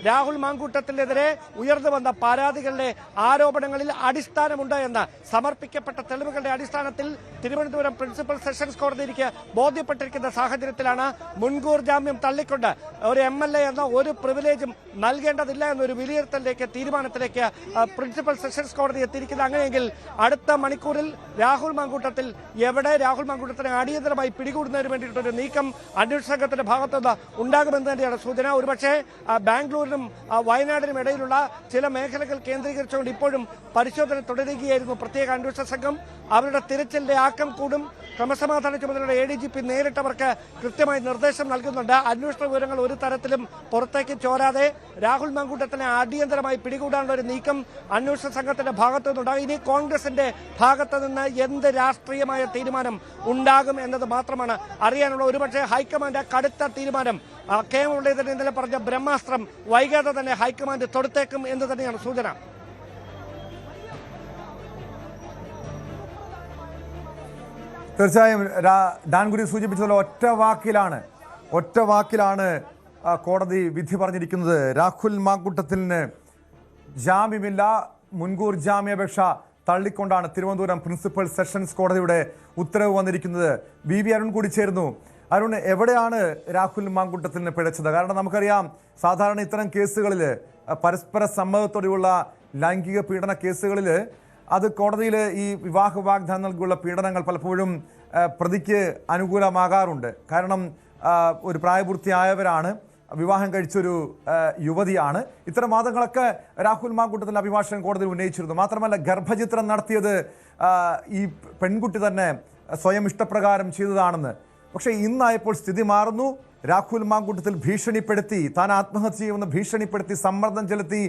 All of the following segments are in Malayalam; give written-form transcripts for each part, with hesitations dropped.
രാഹുൽ മാങ്കൂട്ടത്തിനെതിരെ ഉയർന്നു വന്ന പരാതികളുടെ ആരോപണങ്ങളിൽ അടിസ്ഥാനമുണ്ട് എന്ന് സമർപ്പിക്കപ്പെട്ട തെളിവുകളുടെ അടിസ്ഥാനത്തിൽ തിരുവനന്തപുരം പ്രിൻസിപ്പൽ സെഷൻസ് കോടതിക്ക് ബോധ്യപ്പെട്ടിരിക്കുന്ന സാഹചര്യത്തിലാണ് മുൻകൂർ ജാമ്യം തള്ളിക്കൊണ്ട് ഒരു MLA എന്ന ഒരു പ്രിവിലേജും നൽകേണ്ടതില്ല എന്നൊരു വിലയിരുത്തലിലേക്ക് തീരുമാനത്തിലേക്ക് പ്രിൻസിപ്പൽ സെഷൻസ് കോടതി എത്തിയിരിക്കുന്നത്. അങ്ങനെയെങ്കിൽ അടുത്ത മണിക്കൂറിൽ രാഹുൽ മാങ്കൂട്ടത്തിൽ രാഹുൽ മാങ്കൂട്ടത്തിനെ അടിയന്തരമായി പിടികൂടുന്നതിന് വേണ്ടിയിട്ടൊരു നീക്കം അന്വേഷണ സംഘത്തിന്റെ ഭാഗത്തുനിന്ന് ഉണ്ടാകുമെന്ന് തന്നെയാണ് സൂചന. ഒരുപക്ഷെ ബാംഗ്ലൂരിനും വയനാടിനും ഇടയിലുള്ള ചില മേഖലകൾ കേന്ദ്രീകരിച്ചുകൊണ്ട് ഇപ്പോഴും പരിശോധന തുടരുകയായിരുന്നു പ്രത്യേക അന്വേഷണ സംഘം. അവരുടെ തിരച്ചിലിന്റെ ആക്കം കൂടും. ക്രമസമാധാന ചുമതലയുടെ ADGP നേരിട്ടവർക്ക് കൃത്യമായി നിർദ്ദേശം നൽകുന്നുണ്ട്. അന്വേഷണ വിവരങ്ങൾ ഒരു തരത്തിലും പുറത്തേക്ക് ചോരാതെ രാഹുൽ മാങ്കൂട്ടത്തിനെ അടിയന്തരമായി പിടികൂടാനുള്ള ഒരു നീക്കം അന്വേഷണ സംഘത്തിന്റെ ഭാഗത്തു നിന്നുണ്ടാകും. ഇനി കോൺഗ്രസിന്റെ ഭാഗത്ത് നിന്ന് എന്ത് രാഷ്ട്രീയമായ തീരുമാനം ഉണ്ടാകും എന്നത് മാത്രമാണ് അറിയാനുള്ള. ഒരുപക്ഷെ ഹൈക്കമാൻഡ് കടുത്ത തീരുമാനം കെ മുരളീധരൻ ഇന്നലെ പറഞ്ഞ ബ്രഹ്മാസ്ത്രം വൈകാതെ തന്നെ ഹൈക്കമാൻഡ് തൊടുത്തേക്കും എന്ന് തന്നെയാണ് സൂചന. തീർച്ചയായും ഡാൻഗുരി സൂചിപ്പിച്ചതുപോലെ ഒറ്റ വാക്കിലാണ് കോടതി വിധി പറഞ്ഞിരിക്കുന്നത്. രാഹുൽ മാങ്കൂട്ടത്തിന് ജാമ്യമില്ല. മുൻകൂർ ജാമ്യാപേക്ഷ തള്ളിക്കൊണ്ടാണ് തിരുവനന്തപുരം പ്രിൻസിപ്പൽ സെഷൻസ് കോടതിയുടെ ഉത്തരവ് വന്നിരിക്കുന്നത്. VV അരുൺ കൂടി ചേരുന്നു. അരുൺ, എവിടെയാണ് രാഹുൽ മാങ്കൂട്ടത്തിന് പിഴച്ചത്? കാരണം നമുക്കറിയാം, സാധാരണ ഇത്തരം കേസുകളിൽ പരസ്പര സമ്മതത്തോടെയുള്ള ലൈംഗിക പീഡന കേസുകളിൽ അത് കോടതിയിൽ ഈ വിവാഹ വാഗ്ദാനം നൽകിയുള്ള പീഡനങ്ങൾ പലപ്പോഴും പ്രതിക്ക് അനുകൂലമാകാറുണ്ട്. കാരണം ഒരു പ്രായപൂർത്തിയായവരാണ്, വിവാഹം കഴിച്ചൊരു യുവതിയാണ്. ഇത്തരം വാദങ്ങളൊക്കെ രാഹുൽ മാങ്കൂട്ടത്തിൻ്റെ അഭിഭാഷകൻ കോടതിയിൽ ഉന്നയിച്ചിരുന്നു. മാത്രമല്ല, ഗർഭചിത്രം നടത്തിയത് ഈ പെൺകുട്ടി തന്നെ സ്വയം ഇഷ്ടപ്രകാരം ചെയ്തതാണെന്ന്. പക്ഷേ ഇന്നായപ്പോൾ സ്ഥിതി മാറുന്നു. രാഹുൽ മാങ്കൂട്ടത്തിൽ ഭീഷണിപ്പെടുത്തി, താൻ ആത്മഹത്യ ചെയ്യുമെന്ന് ഭീഷണിപ്പെടുത്തി, സമ്മർദ്ദം ചെലുത്തി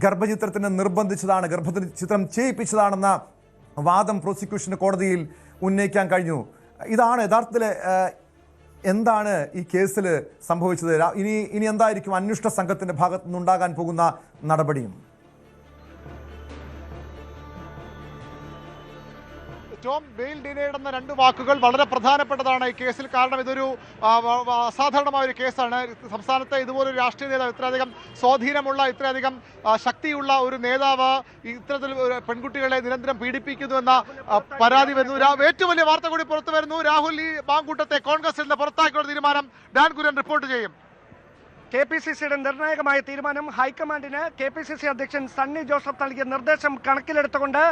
ഗർഭചിത്രത്തിന് നിർബന്ധിച്ചതാണ്, ഗർഭചിത്രം ചെയ്യിപ്പിച്ചതാണെന്ന വാദം പ്രോസിക്യൂഷന് കോടതിയിൽ ഉന്നയിക്കാൻ കഴിഞ്ഞു. ഇതാണ് യഥാർത്ഥത്തിൽ എന്താണ് ഈ കേസിൽ സംഭവിച്ചത്? ഇനി എന്തായിരിക്കും അന്വേഷണ സംഘത്തിന്റെ ഭാഗത്തു നിന്നുണ്ടാകാൻ പോകുന്ന നടപടിയും? ടോം, ബെയിൽ ഡിനൈഡ് എന്ന രണ്ട് വാക്കുകൾ വളരെ പ്രധാനപ്പെട്ടതാണ് ഈ കേസിൽ. കാരണം ഇതൊരു അസാധാരണമായ ഒരു കേസാണ്. സംസ്ഥാനത്തെ ഇതുപോലൊരു രാഷ്ട്രീയ നേതാവ്, ഇത്രയധികം സ്വാധീനമുള്ള, ഇത്രയധികം ശക്തിയുള്ള ഒരു നേതാവ് ഇത്തരത്തിൽ പെൺകുട്ടികളെ നിരന്തരം പീഡിപ്പിക്കുന്നുവെന്ന പരാതി വരുന്നു. ഏറ്റവും വലിയ വാർത്ത കൂടി പുറത്തു വരുന്നു. രാഹുൽ ഈ മാങ്കൂട്ടത്തെ കോൺഗ്രസിൽ നിന്ന് പുറത്താക്കിയുള്ള തീരുമാനം ഡാൻഗുര്യൻ റിപ്പോർട്ട് ചെയ്യും. KPCCയുടെ നിർണായകമായ തീരുമാനം ഹൈക്കമാൻഡിന് KPCC അധ്യക്ഷൻ സണ്ണി ജോസഫ് നൽകിയ നിർദ്ദേശം കണക്കിലെടുത്തുകൊണ്ട്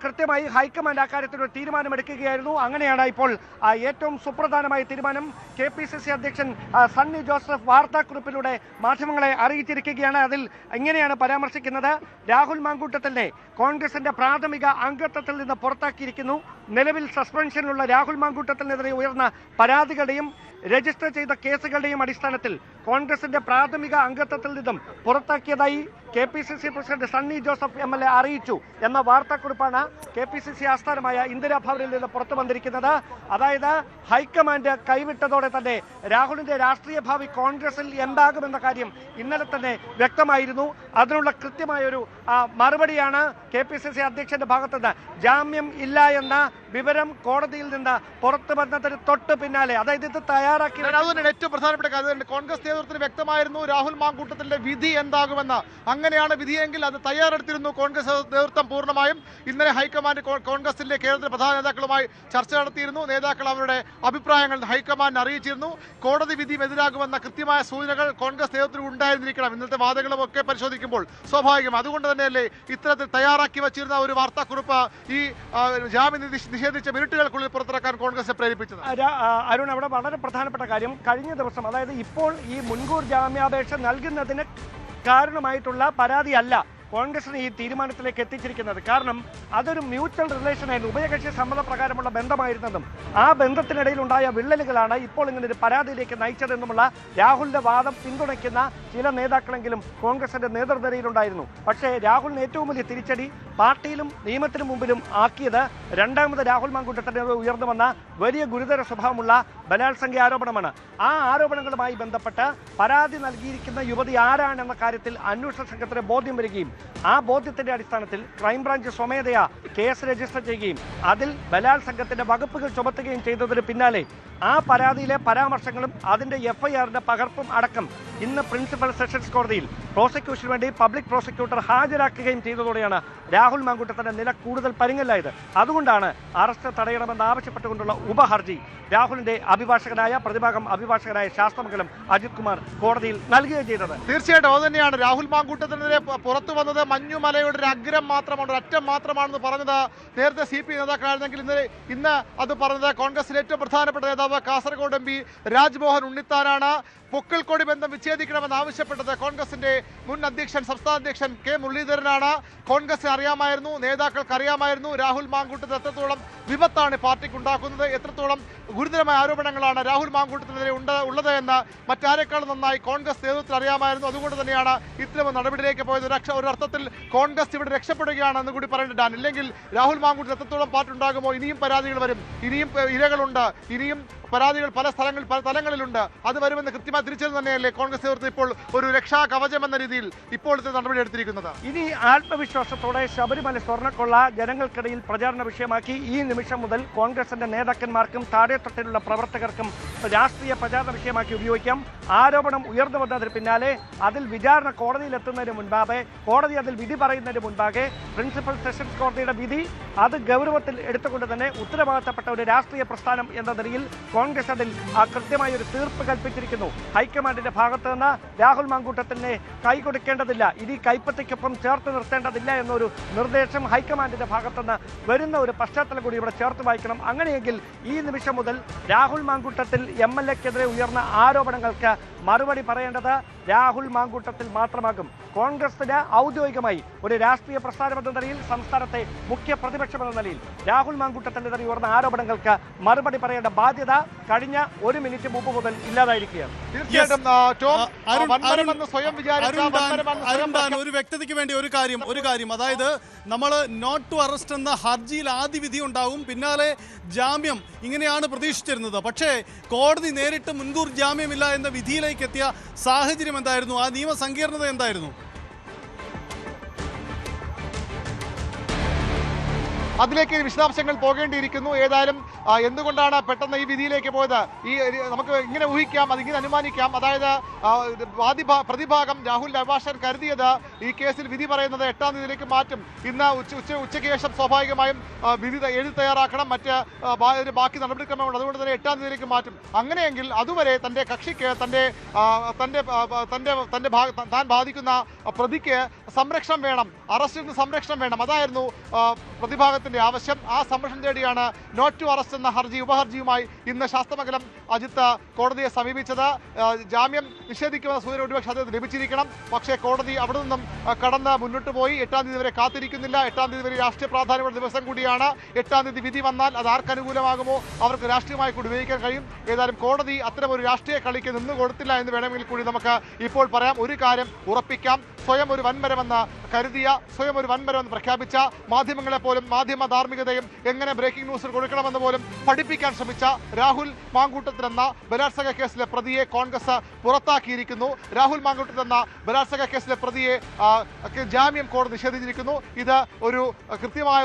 കൃത്യമായി ഹൈക്കമാൻഡ് അക്കാര്യത്തിൽ ഒരു തീരുമാനമെടുക്കുകയായിരുന്നു. അങ്ങനെയാണ് ഇപ്പോൾ ഏറ്റവും സുപ്രധാനമായ തീരുമാനം KPCC അധ്യക്ഷൻ സണ്ണി ജോസഫ് വാർത്താക്കുറിപ്പിലൂടെ മാധ്യമങ്ങളെ അറിയിച്ചിരിക്കുകയാണ്. അതിൽ ഇങ്ങനെയാണ് പരാമർശിക്കുന്നത്: രാഹുൽ മാങ്കൂട്ടത്തിനെ കോൺഗ്രസിന്റെ പ്രാഥമിക അംഗത്വത്തിൽ നിന്ന് പുറത്താക്കിയിരിക്കുന്നു. നിലവിൽ സസ്പെൻഷനിലുള്ള രാഹുൽ മാങ്കൂട്ടത്തിനെതിരെ ഉയർന്ന പരാതികളുടെയും രജിസ്റ്റർ ചെയ്ത കേസുകളുടെയും അടിസ്ഥാനത്തിൽ കോൺഗ്രസിന്റെ പ്രാഥമിക അംഗത്വത്തിൽ നിന്നും പുറത്താക്കിയതായി KPCC president Sunny Joseph MLA അറിയിച്ചു എന്ന വാർത്താക്കുറിപ്പാണ് KPCC ആസ്ഥാനമായ ഇന്ദിരാഭവനിൽ നിന്ന് പുറത്തു വന്നിരിക്കുന്നത്. അതായത് ഹൈക്കമാൻഡ് കൈവിട്ടതോടെ തന്നെ രാഹുലിന്റെ രാഷ്ട്രീയ ഭാവി കോൺഗ്രസിൽ എന്താകുമെന്ന കാര്യം ഇന്നലെ തന്നെ വ്യക്തമായിരുന്നു. അതിനുള്ള കൃത്യമായൊരു മറുപടിയാണ് KPCC അധ്യക്ഷന്റെ ഭാഗത്തുനിന്ന്. ജാമ്യം ഇല്ല എന്ന വിവരം കോടതിയിൽ നിന്ന് പുറത്തു വന്നതിന് തൊട്ട് പിന്നാലെ, അതായത് ഇത് തയ്യാറാക്കി ഏറ്റവും പ്രധാനപ്പെട്ട കാര്യം, കോൺഗ്രസ് നേതൃത്വത്തിന് വ്യക്തമായിരുന്നു രാഹുൽ മാങ്കൂട്ടത്തിന്റെ വിധി എന്താകുമെന്ന്. അങ്ങനെയാണ് വിധിയെങ്കിൽ അത് തയ്യാറെടുത്തിരുന്നു കോൺഗ്രസ് നേതൃത്വം പൂർണ്ണമായും. ഇന്നലെ ഹൈക്കമാൻഡ് കോൺഗ്രസിന്റെ കേരളത്തിലെ പ്രധാന നേതാക്കളുമായി ചർച്ച നടത്തിയിരുന്നു. നേതാക്കൾ അവരുടെ അഭിപ്രായങ്ങൾ ഹൈക്കമാൻഡിനെ അറിയിച്ചിരുന്നു. കോടതി വിധിയും എതിരാകുമെന്ന കൃത്യമായ സൂചനകൾ കോൺഗ്രസ് നേതൃത്വത്തിൽ ഉണ്ടായിരുന്നിരിക്കണം. ഇന്നത്തെ വാദങ്ങളും ഒക്കെ പരിശോധിക്കുമ്പോൾ സ്വാഭാവികം. അതുകൊണ്ട് തന്നെയല്ലേ ഇത്തരത്തിൽ തയ്യാറാക്കി വച്ചിരുന്ന ഒരു വാർത്താക്കുറിപ്പ് ഈ ജാമ്യം നിഷേധിച്ച മിനിറ്റുകൾക്കുള്ളിൽ പുറത്തിറക്കാൻ കോൺഗ്രസ് പ്രേരിപ്പിച്ചത്? അരുൺ, അവിടെ വളരെ പ്രധാനപ്പെട്ട കാര്യം, കഴിഞ്ഞ ദിവസം, അതായത് ഇപ്പോൾ ഈ മുൻകൂർ ജാമ്യാപേക്ഷ നൽകുന്നതിന് കാരണമായിട്ടുള്ള പരാതിയല്ല കോൺഗ്രസിന് ഈ തീരുമാനത്തിലേക്ക് എത്തിച്ചിരിക്കുന്നത്. കാരണം അതൊരു മ്യൂച്വൽ റിലേഷൻ ആയിരുന്നു, ഉഭയകക്ഷി സമ്മതപ്രകാരമുള്ള ബന്ധമായിരുന്നെന്നും ആ ബന്ധത്തിനിടയിൽ ഉണ്ടായ വിള്ളലുകളാണ് ഇപ്പോൾ ഇങ്ങനെ ഒരു പരാതിയിലേക്ക് നയിച്ചതെന്നുമുള്ള രാഹുലിന്റെ വാദം പിന്തുണയ്ക്കുന്ന ചില നേതാക്കളെങ്കിലും കോൺഗ്രസിന്റെ നേതൃനിരയിലുണ്ടായിരുന്നു. പക്ഷേ രാഹുലിന് ഏറ്റവും വലിയ തിരിച്ചടി പാർട്ടിയിലും നിയമത്തിനു മുമ്പിലും ആക്കിയത് രണ്ടാമത് രാഹുൽ മാങ്കൂട്ടത്തിന് ഉയർന്നു വന്ന വലിയ ഗുരുതര സ്വഭാവമുള്ള ബലാത്സംഗ ആരോപണമാണ്. ആ ആരോപണങ്ങളുമായി ബന്ധപ്പെട്ട് പരാതി നൽകിയിരിക്കുന്ന യുവതി ആരാണെന്ന കാര്യത്തിൽ അന്വേഷണ സംഘത്തിന് ബോധ്യം വരികയും ആ ബോധ്യത്തിന്റെ അടിസ്ഥാനത്തിൽ ക്രൈംബ്രാഞ്ച് സ്വമേധയാ കേസ് രജിസ്റ്റർ ചെയ്യുകയും അതിൽ ബലാത്സംഗത്തിന്റെ വകുപ്പുകൾ ചുമത്തുകയും ചെയ്തതിന് പിന്നാലെ ആ പരാതിയിലെ പരാമർശങ്ങളും അതിന്റെ എഫ്ഐആറിന്റെ പകർപ്പും അടക്കം ഇന്ന് പ്രിൻസിപ്പൽ സെഷൻസ് കോടതിയിൽ പ്രോസിക്യൂഷന് വേണ്ടി പബ്ലിക് പ്രോസിക്യൂട്ടർ ഹാജരാക്കുകയും ചെയ്തതോടെയാണ് രാഹുൽ മാങ്കൂട്ടത്തിന്റെ നില കൂടുതൽ പരിങ്ങലായത്. അതുകൊണ്ടാണ് അറസ്റ്റ് തടയണമെന്ന് ആവശ്യപ്പെട്ടുകൊണ്ടുള്ള ഉപഹർജി രാഹുലിന്റെ പ്രതിഭാഗം അഭിഭാഷകനായ ശാസ്ത്രമംഗലം അജിത് കുമാർ കോടതിയിൽ നൽകുകയും ചെയ്തത്. തീർച്ചയായിട്ടും അത് തന്നെയാണ്. രാഹുൽ മാങ്കൂട്ടത്തിനെതിരെ പുറത്തു വന്നത് മഞ്ഞുമലയുടെ ഒരു അഗ്രം മാത്രമാണ്, ഒരു അറ്റം മാത്രമാണെന്ന് പറഞ്ഞത് നേരത്തെ CPI നേതാക്കളായിരുന്നെങ്കിൽ ഇന്ന് അത് പറഞ്ഞത് കോൺഗ്രസിലെ ഏറ്റവും പ്രധാനപ്പെട്ട നേതാവ് കാസർഗോഡ് MP രാജ്മോഹൻ ഉണ്ണിത്താനാണ്. പൊക്കിൾക്കൊടി ബന്ധം വിച്ഛേദിക്കണമെന്ന് ആവശ്യപ്പെട്ടത് കോൺഗ്രസിന്റെ മുൻ അധ്യക്ഷൻ സംസ്ഥാന അധ്യക്ഷൻ K മുരളീധരനാണ്. കോൺഗ്രസിന് അറിയാമായിരുന്നു, നേതാക്കൾക്ക് അറിയാമായിരുന്നു രാഹുൽ മാങ്കൂട്ടത്തിൽ എത്രത്തോളം വിപത്താണ് പാർട്ടിക്ക് ഉണ്ടാക്കുന്നത്, എത്രത്തോളം ഗുരുതരമായ ആരോപണങ്ങളാണ് രാഹുൽ മാങ്കൂട്ടത്തിനെതിരെ ഉള്ളത് എന്ന് മറ്റാരെക്കാളും നന്നായി കോൺഗ്രസ് നേതൃത്വത്തിൽ അറിയാമായിരുന്നു. അതുകൊണ്ട് തന്നെയാണ് ഇത്തരം നടപടിയിലേക്ക് പോയത്. ഒരു അർത്ഥത്തിൽ കോൺഗ്രസ് ഇവിടെ രക്ഷപ്പെടുകയാണെന്ന് കൂടി പറയേണ്ടതാണ്. ഇല്ലെങ്കിൽ രാഹുൽ മാങ്കൂട്ടത്തിൽ എത്രത്തോളം പാർട്ടുണ്ടാകുമോ, ഇനിയും പരാതികൾ വരും, ഇനിയും ഇരകളുണ്ട്, ഇനിയും പരാതികൾ പല തലങ്ങളിലുണ്ട്. അത് വരുമെന്ന് കൃത്യമായി തിരിച്ചറിഞ്ഞു തന്നെയല്ലേ കോൺഗ്രസ് നേതൃത്വം ഇപ്പോൾ ഒരു രക്ഷാ കവചം എന്ന രീതിയിൽ ഇപ്പോഴത്തെ നടപടി എടുത്തിരിക്കുന്നത്. ഇനി ആത്മവിശ്വാസത്തോടെ ശബരിമല സ്വർണ്ണക്കൊള്ള ജനങ്ങൾക്കിടയിൽ പ്രചാരണ വിഷയമാക്കി ഈ നിമിഷം മുതൽ കോൺഗ്രസിന്റെ നേതാക്കന്മാർക്കും താഴെത്തട്ടിലുള്ള പ്രവർത്തകർക്കും രാഷ്ട്രീയ പ്രചാരണ വിഷയമാക്കി ഉപയോഗിക്കാം. ആരോപണം ഉയർന്നു വന്നതിന് പിന്നാലെ അതിൽ വിചാരണ കോടതിയിലെത്തുന്നതിന് മുൻപാകെ, കോടതി അതിൽ വിധി പറയുന്നതിന് മുൻപാകെ പ്രിൻസിപ്പൽ സെഷൻസ് കോടതിയുടെ വിധി അത് ഗൗരവത്തിൽ എടുത്തുകൊണ്ട് തന്നെ ഉത്തരവാദിത്തപ്പെട്ട ഒരു രാഷ്ട്രീയ പ്രസ്ഥാനം എന്ന നിലയിൽ കോൺഗ്രസ് അതിൽ കൃത്യമായ ഒരു തീർപ്പ് കൽപ്പിച്ചിരിക്കുന്നു. ഹൈക്കമാൻഡിന്റെ ഭാഗത്ത് നിന്ന് രാഹുൽ മാങ്കൂട്ടത്തിനെ കൈകൊടുക്കേണ്ടതില്ല, ഇനി കൈപ്പത്തിക്കൊപ്പം ചേർത്ത് നിർത്തേണ്ടതില്ല എന്നൊരു നിർദ്ദേശം ഹൈക്കമാൻഡിന്റെ ഭാഗത്തുനിന്ന് വരുന്ന ഒരു പശ്ചാത്തലം കൂടി ഇവിടെ ചേർത്ത് വായിക്കണം. അങ്ങനെയെങ്കിൽ ഈ നിമിഷം മുതൽ രാഹുൽ മാങ്കൂട്ടത്തിൽ MLA-ക്കെതിരെ ഉയർന്ന ആരോപണങ്ങൾക്ക് മറുപടി പറയേണ്ടത് രാഹുൽ മാങ്കൂട്ടത്തിൽ മാത്രമാകും. കോൺഗ്രസിന് ഔദ്യോഗികമായി ഒരു രാഷ്ട്രീയ പ്രസ്ഥാനം എന്ന നിലയിൽ, സംസ്ഥാനത്തെ മുഖ്യ പ്രതിപക്ഷം എന്ന നിലയിൽ രാഹുൽ മാങ്കൂട്ടത്തിനെതിരെ ഉയർന്ന ആരോപണങ്ങൾക്ക് മറുപടി പറയേണ്ട ബാധ്യത കഴിഞ്ഞ 1 മിനിറ്റ് മുമ്പ് മുതൽ ഇല്ലാതായിരിക്കുകയാണ്. ഒരു വ്യക്തതയ്ക്ക് വേണ്ടി ഒരു കാര്യം, അതായത് നമ്മൾ നോട്ട് ടു അറസ്റ്റ് എന്ന ഹർജിയിൽ ആദ്യ വിധി ഉണ്ടാവും, പിന്നാലെ ജാമ്യം, ഇങ്ങനെയാണ് പ്രതീക്ഷിച്ചിരുന്നത്. പക്ഷേ കോടതി നേരിട്ട് മുൻകൂർ ജാമ്യമില്ല എന്ന വിധിയിലേക്ക് എത്തിയ സാഹചര്യം എന്തായിരുന്നു? ആ നിയമസങ്കീർണത എന്തായിരുന്നു? അതിലേക്ക് വിശദാംശങ്ങൾ പോകേണ്ടിയിരിക്കുന്നു. ഏതായാലും എന്തുകൊണ്ടാണ് പെട്ടെന്ന് ഈ വിധിയിലേക്ക് പോയത് നമുക്ക് ഇങ്ങനെ ഊഹിക്കാം, അതിങ്ങനെ അനുമാനിക്കാം. അതായത് പ്രതിഭാഗം രാഹുലിന്റെ അഭിഭാഷകൻ കരുതിയത് ഈ കേസിൽ വിധി പറയുന്നത് 8-ാം തീയതിയിലേക്ക് മാറ്റും. ഇന്ന് ഉച്ചയ്ക്ക് ശേഷം സ്വാഭാവികമായും വിധി എഴുതി തയ്യാറാക്കണം, ബാക്കി നടപടിക്രമമുണ്ട്. അതുകൊണ്ട് തന്നെ 8-ാം തീയതിയിലേക്ക് മാറ്റും. അങ്ങനെയെങ്കിൽ അതുവരെ തന്റെ കക്ഷിക്ക് താൻ ബാധിക്കുന്ന പ്രതിക്ക് സംരക്ഷണം വേണം, അറസ്റ്റിൽ നിന്ന് സംരക്ഷണം വേണം. അതായിരുന്നു പ്രതിഭാഗത്തിന്റെ ആവശ്യം. ആ സംരക്ഷണം തേടിയാണ് നോട്ട് ടു അറസ്റ്റ് എന്ന ഉപഹർജിയുമായി ഇന്ന് ശാസ്ത്രമംഗലം അജിത്ത് കോടതിയെ സമീപിച്ചത്. ജാമ്യം നിഷേധിക്കുന്ന സൂചന ഒരുപക്ഷെ അത് ലഭിച്ചിരിക്കണം. പക്ഷേ കോടതി അവിടെ നിന്നും കടന്ന് മുന്നോട്ട് പോയി. 8-ാം തീയതി വരെ കാത്തിരിക്കുന്നില്ല. 8-ാം തീയതി വരെ രാഷ്ട്രീയ പ്രാധാന്യമുള്ള ദിവസം കൂടിയാണ്. 8-ാം തീയതി വിധി വന്നാൽ അത് ആർക്ക് അനുകൂലമാകുമോ അവർക്ക് രാഷ്ട്രീയമായി കൂടി ഉപയോഗിക്കാൻ കഴിയും. ഏതായാലും കോടതി അത്തരം ഒരു രാഷ്ട്രീയ കളിക്ക് നിന്ന് കൊടുത്തില്ല എന്ന് വേണമെങ്കിൽ കൂടി നമുക്ക് ഇപ്പോൾ പറയാം. ഒരു കാര്യം ഉറപ്പിക്കാം, സ്വയം ഒരു വൻമരമെന്ന് പ്രഖ്യാപിച്ച മാധ്യമങ്ങളെ പോലും മാധ്യമ ധാർമ്മികതയും എങ്ങനെ ബ്രേക്കിംഗ് ന്യൂസ് കൊടുക്കണമെന്ന് പോലും പഠിപ്പിക്കാൻ ശ്രമിച്ച രാഹുൽ മാങ്കൂട്ടത്തിൽ എന്ന ബലാത്സംഗ കേസിലെ പ്രതിയെ കോൺഗ്രസ് പുറത്താക്കിയിരിക്കുന്നു. രാഹുൽ മാങ്കൂട്ടത്തിൽ എന്ന ബലാത്സംഗ കേസിലെ പ്രതിയെ ജാമ്യം കോടതി നിഷേധിച്ചിരിക്കുന്നു. ഇത് ഒരു കൃത്യമായ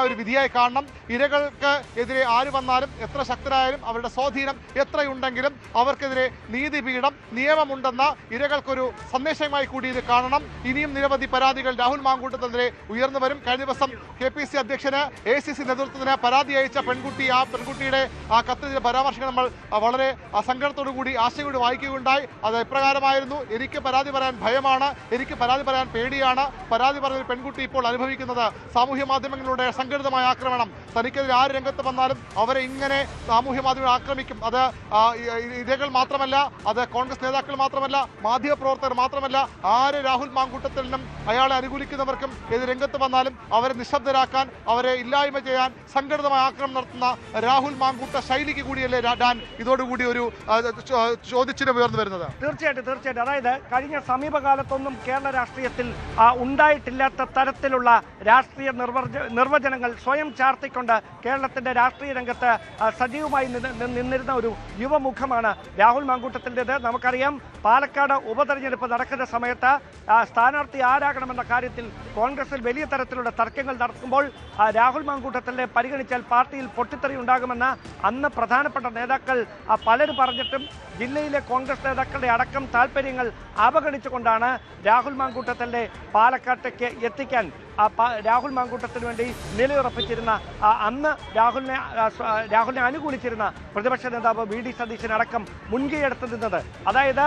ഒരു വിധിയായി കാണണം. ഇരകൾക്ക് എതിരെ ആര് വന്നാലും, എത്ര ശക്തരായാലും, അവരുടെ സ്വാധീനം എത്രയുണ്ടെങ്കിലും അവർക്കെതിരെ നീതിപീഠം, നിയമമുണ്ടെന്ന ഇരകൾക്കൊരു സന്ദേശമായി കൂടി ഇത് കാണണം. ഇനിയും നിരവധി പരാതികൾ രാഹുൽ മാങ്കൂട്ടത്തിനെതിരെ ഉയർന്നു വരും. കഴിഞ്ഞ ദിവസം KPC അധ്യക്ഷന് ACC നേതൃത്വത്തിന് പരാതി അയച്ച പെൺകുട്ടിയുടെ ആ കത്തിലെ പരാമർശങ്ങൾ നമ്മൾ വളരെ സങ്കടത്തോടു കൂടി ആശയോട് വായിക്കുകയുണ്ടായി. അത് എപ്രകാരമായിരുന്നു? എനിക്ക് പരാതി പറയാൻ ഭയമാണ്, എനിക്ക് പരാതി പറയാൻ പേടിയാണ്. പരാതി പറഞ്ഞ പെൺകുട്ടി ഇപ്പോൾ അനുഭവിക്കുന്നത് സാമൂഹ്യ മാധ്യമങ്ങളുടെ സംഘടിതമായ ആക്രമണം. തനിക്കെതിരെ ആര് രംഗത്ത് വന്നാലും അവരെ ഇങ്ങനെ സാമൂഹ്യ മാധ്യമങ്ങൾ ആക്രമിക്കും. അത് ഇരകൾ മാത്രമല്ല, അത് കോൺഗ്രസ് നേതാക്കൾ മാത്രമല്ല, മാധ്യമപ്രവർത്തകർ മാത്രമല്ല, ആര് രാഹുൽ മാങ്കൂട്ടത്തിനും അയാളെ അനുകൂലിക്കുന്നവർക്കും എതിരെ രംഗത്ത് വന്നാലും അവരെ നിശബ്ദരാക്കാൻ, അവരെ ഇല്ലായ്മ ചെയ്യാൻ സംഘടിതമായ ആക്രമണം നടത്തുന്ന രാഹുൽ മാങ്കൂട്ട ശൈലിക്ക് കൂടിയല്ലേ ഡാൻ ഇതോടുകൂടി ഒരു ചോദ്യചിഹ്നം ഉയർന്നു വരുന്നത്? തീർച്ചയായിട്ടും. അതായത് കഴിഞ്ഞ സമീപകാലത്തൊന്നും കേരള രാഷ്ട്രീയത്തിൽ ഉണ്ടായിട്ടില്ലാത്ത തരത്തിലുള്ള രാഷ്ട്രീയ നിർവചനങ്ങൾ സ്വയം ചാർത്തിക്കൊണ്ട് കേരളത്തിന്റെ രാഷ്ട്രീയ രംഗത്ത് സജീവമായി നിന്നിരുന്ന ഒരു യുവമുഖമാണ് രാഹുൽ മാങ്കൂട്ടത്തിൻ്റെത്. നമുക്കറിയാം, പാലക്കാട് ഉപതെരഞ്ഞെടുപ്പ് നടക്കുന്ന സമയത്ത് സ്ഥാനാർത്ഥി ആരാകണമെന്ന കാര്യത്തിൽ കോൺഗ്രസിൽ വലിയ തരത്തിലുള്ള തർക്കങ്ങൾ നടക്കുമ്പോൾ രാഹുൽ മാങ്കൂട്ടത്തിലെ പരിഗണിച്ചാൽ പാർട്ടിയിൽ പൊട്ടിത്തെറി ഉണ്ടാകുമെന്ന് അന്ന് പ്രധാനപ്പെട്ട നേതാക്കൾ പലരും പറഞ്ഞിട്ടും ജില്ലയിലെ കോൺഗ്രസ് നേതാക്കളുടെ അടക്കം താല്പര്യങ്ങൾ അവഗണിച്ചുകൊണ്ടാണ് രാഹുൽ മാങ്കൂട്ടത്തിലെ പാലക്കാട്ടേക്ക് എത്തിക്കാൻ രാഹുൽ മാങ്കൂട്ടത്തിന് വേണ്ടി നിലയുറപ്പിച്ചിരുന്ന അന്ന് രാഹുലിനെ അനുകൂലിച്ചിരുന്ന പ്രതിപക്ഷ നേതാവ് VD സതീശൻ അടക്കം മുൻകൈയെടുത്ത് നിന്നത്. അതായത്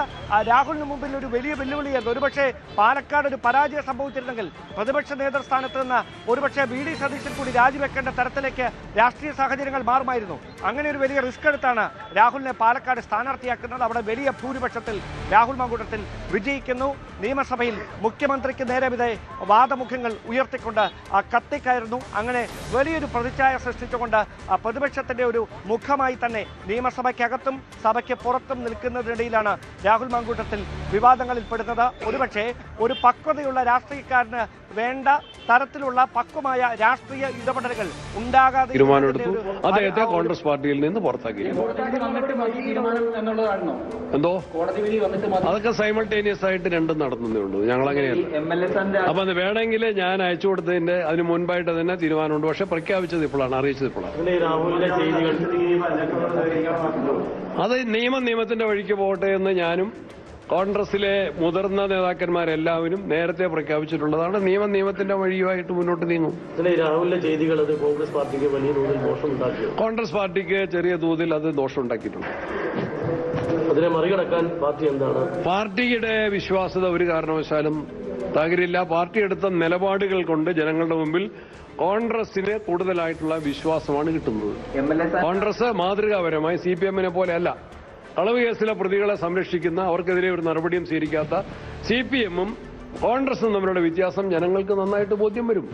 രാഹുലിന് മുമ്പിൽ ഒരു വലിയ വെല്ലുവിളിയായിരുന്നു. ഒരുപക്ഷെ പാലക്കാട് ഒരു പരാജയം സംഭവിച്ചിരുന്നെങ്കിൽ പ്രതിപക്ഷ നേതൃസ്ഥാനത്ത് നിന്ന് ഒരുപക്ഷെ VD സതീശൻ കൂടി രാജിവെക്കേണ്ട തരത്തിലേക്ക് രാഷ്ട്രീയ സാഹചര്യങ്ങൾ മാറുമായിരുന്നു. അങ്ങനെ ഒരു വലിയ റിസ്ക് എടുത്താണ് രാഹുലിനെ പാലക്കാട് സ്ഥാനാർത്ഥിയാക്കുന്നത്. അവിടെ വലിയ ഭൂരിപക്ഷത്തിൽ രാഹുൽ മാങ്കൂട്ടത്തിൽ വിജയിക്കുന്നു. നിയമസഭയിൽ മുഖ്യമന്ത്രിക്ക് നേരെ വാദമുഖങ്ങൾ ഉയർത്തിക്കൊണ്ട് കത്തിക്കയറുന്നു. അങ്ങനെ വലിയൊരു പ്രതിച്ഛായ സൃഷ്ടിച്ചുകൊണ്ട് പ്രതിപക്ഷത്തിന്റെ ഒരു മുഖമായി തന്നെ നിയമസഭയ്ക്കകത്തും സഭയ്ക്ക് പുറത്തും നിൽക്കുന്നതിനിടയിലാണ് രാഹുൽ മാങ്കൂട്ടത്തിൽ വിവാദങ്ങളിൽ പെടുന്നത്. ഒരുപക്ഷെ ഒരു പക്വതയുള്ള രാഷ്ട്രീയക്കാരന് വേണ്ട തരത്തിലുള്ള പക്വമായ രാഷ്ട്രീയ ഇടപെടലുകൾ ഉണ്ടാകാതെ അദ്ദേഹത്തെ കോൺഗ്രസ് പാർട്ടിയിൽ നിന്ന് പുറത്താക്കി. എന്തോ അതൊക്കെ സൈമൾട്ടേനിയസ് ആയിട്ട് രണ്ടും നടന്നേ ഉള്ളൂ. ഞങ്ങൾ അങ്ങനെയല്ല. അപ്പൊ അത് വേണമെങ്കിൽ ഞാൻ അയച്ചു കൊടുത്തതിന്റെ അതിന് മുൻപായിട്ട് തന്നെ തീരുമാനമുണ്ട്. പക്ഷെ പ്രഖ്യാപിച്ചത് ഇപ്പോഴാണ്, അറിയിച്ചത് ഇപ്പോഴാണ്. അത് നിയമത്തിന്റെ വഴിക്ക് പോകട്ടെ എന്ന് ഞാനും കോൺഗ്രസിലെ മുതിർന്ന നേതാക്കന്മാരെല്ലാവരും നേരത്തെ പ്രഖ്യാപിച്ചിട്ടുള്ളതാണ്. നിയമത്തിന്റെ വഴിയുമായിട്ട് മുന്നോട്ട് നീങ്ങും. രാഹുലിന്റെ ചെയ്തികൾ അത് കോൺഗ്രസ് പാർട്ടിക്ക് വലിയ തോതിൽ ദോഷം ഉണ്ടാക്കിയോ? കോൺഗ്രസ് പാർട്ടിക്ക് ചെറിയ തോതിൽ അത് ദോഷം ഉണ്ടാക്കിയിട്ടുണ്ട്. അതിനെ മറികടക്കാൻ പാർട്ടി എന്താണ്? പാർട്ടിയുടെ വിശ്വാസ്യത ഒരു കാരണവശാലും തകരില്ല. പാർട്ടി എടുത്ത നിലപാടുകൾ കൊണ്ട് ജനങ്ങളുടെ മുമ്പിൽ കോൺഗ്രസിന് കൂടുതലായിട്ടുള്ള വിശ്വാസമാണ് കിട്ടുന്നത്. കോൺഗ്രസ് മാതൃകാപരമായി CPM-നെ പോലെയല്ല. കളവ് കേസിലെ പ്രതികളെ സംരക്ഷിക്കുന്ന, അവർക്കെതിരെ ഒരു നടപടിയും സ്വീകരിക്കാത്ത CPM-ഉം കോൺഗ്രസും തമ്മിലുള്ള വ്യത്യാസം ജനങ്ങൾക്ക് നന്നായിട്ട് ബോധ്യം വരും.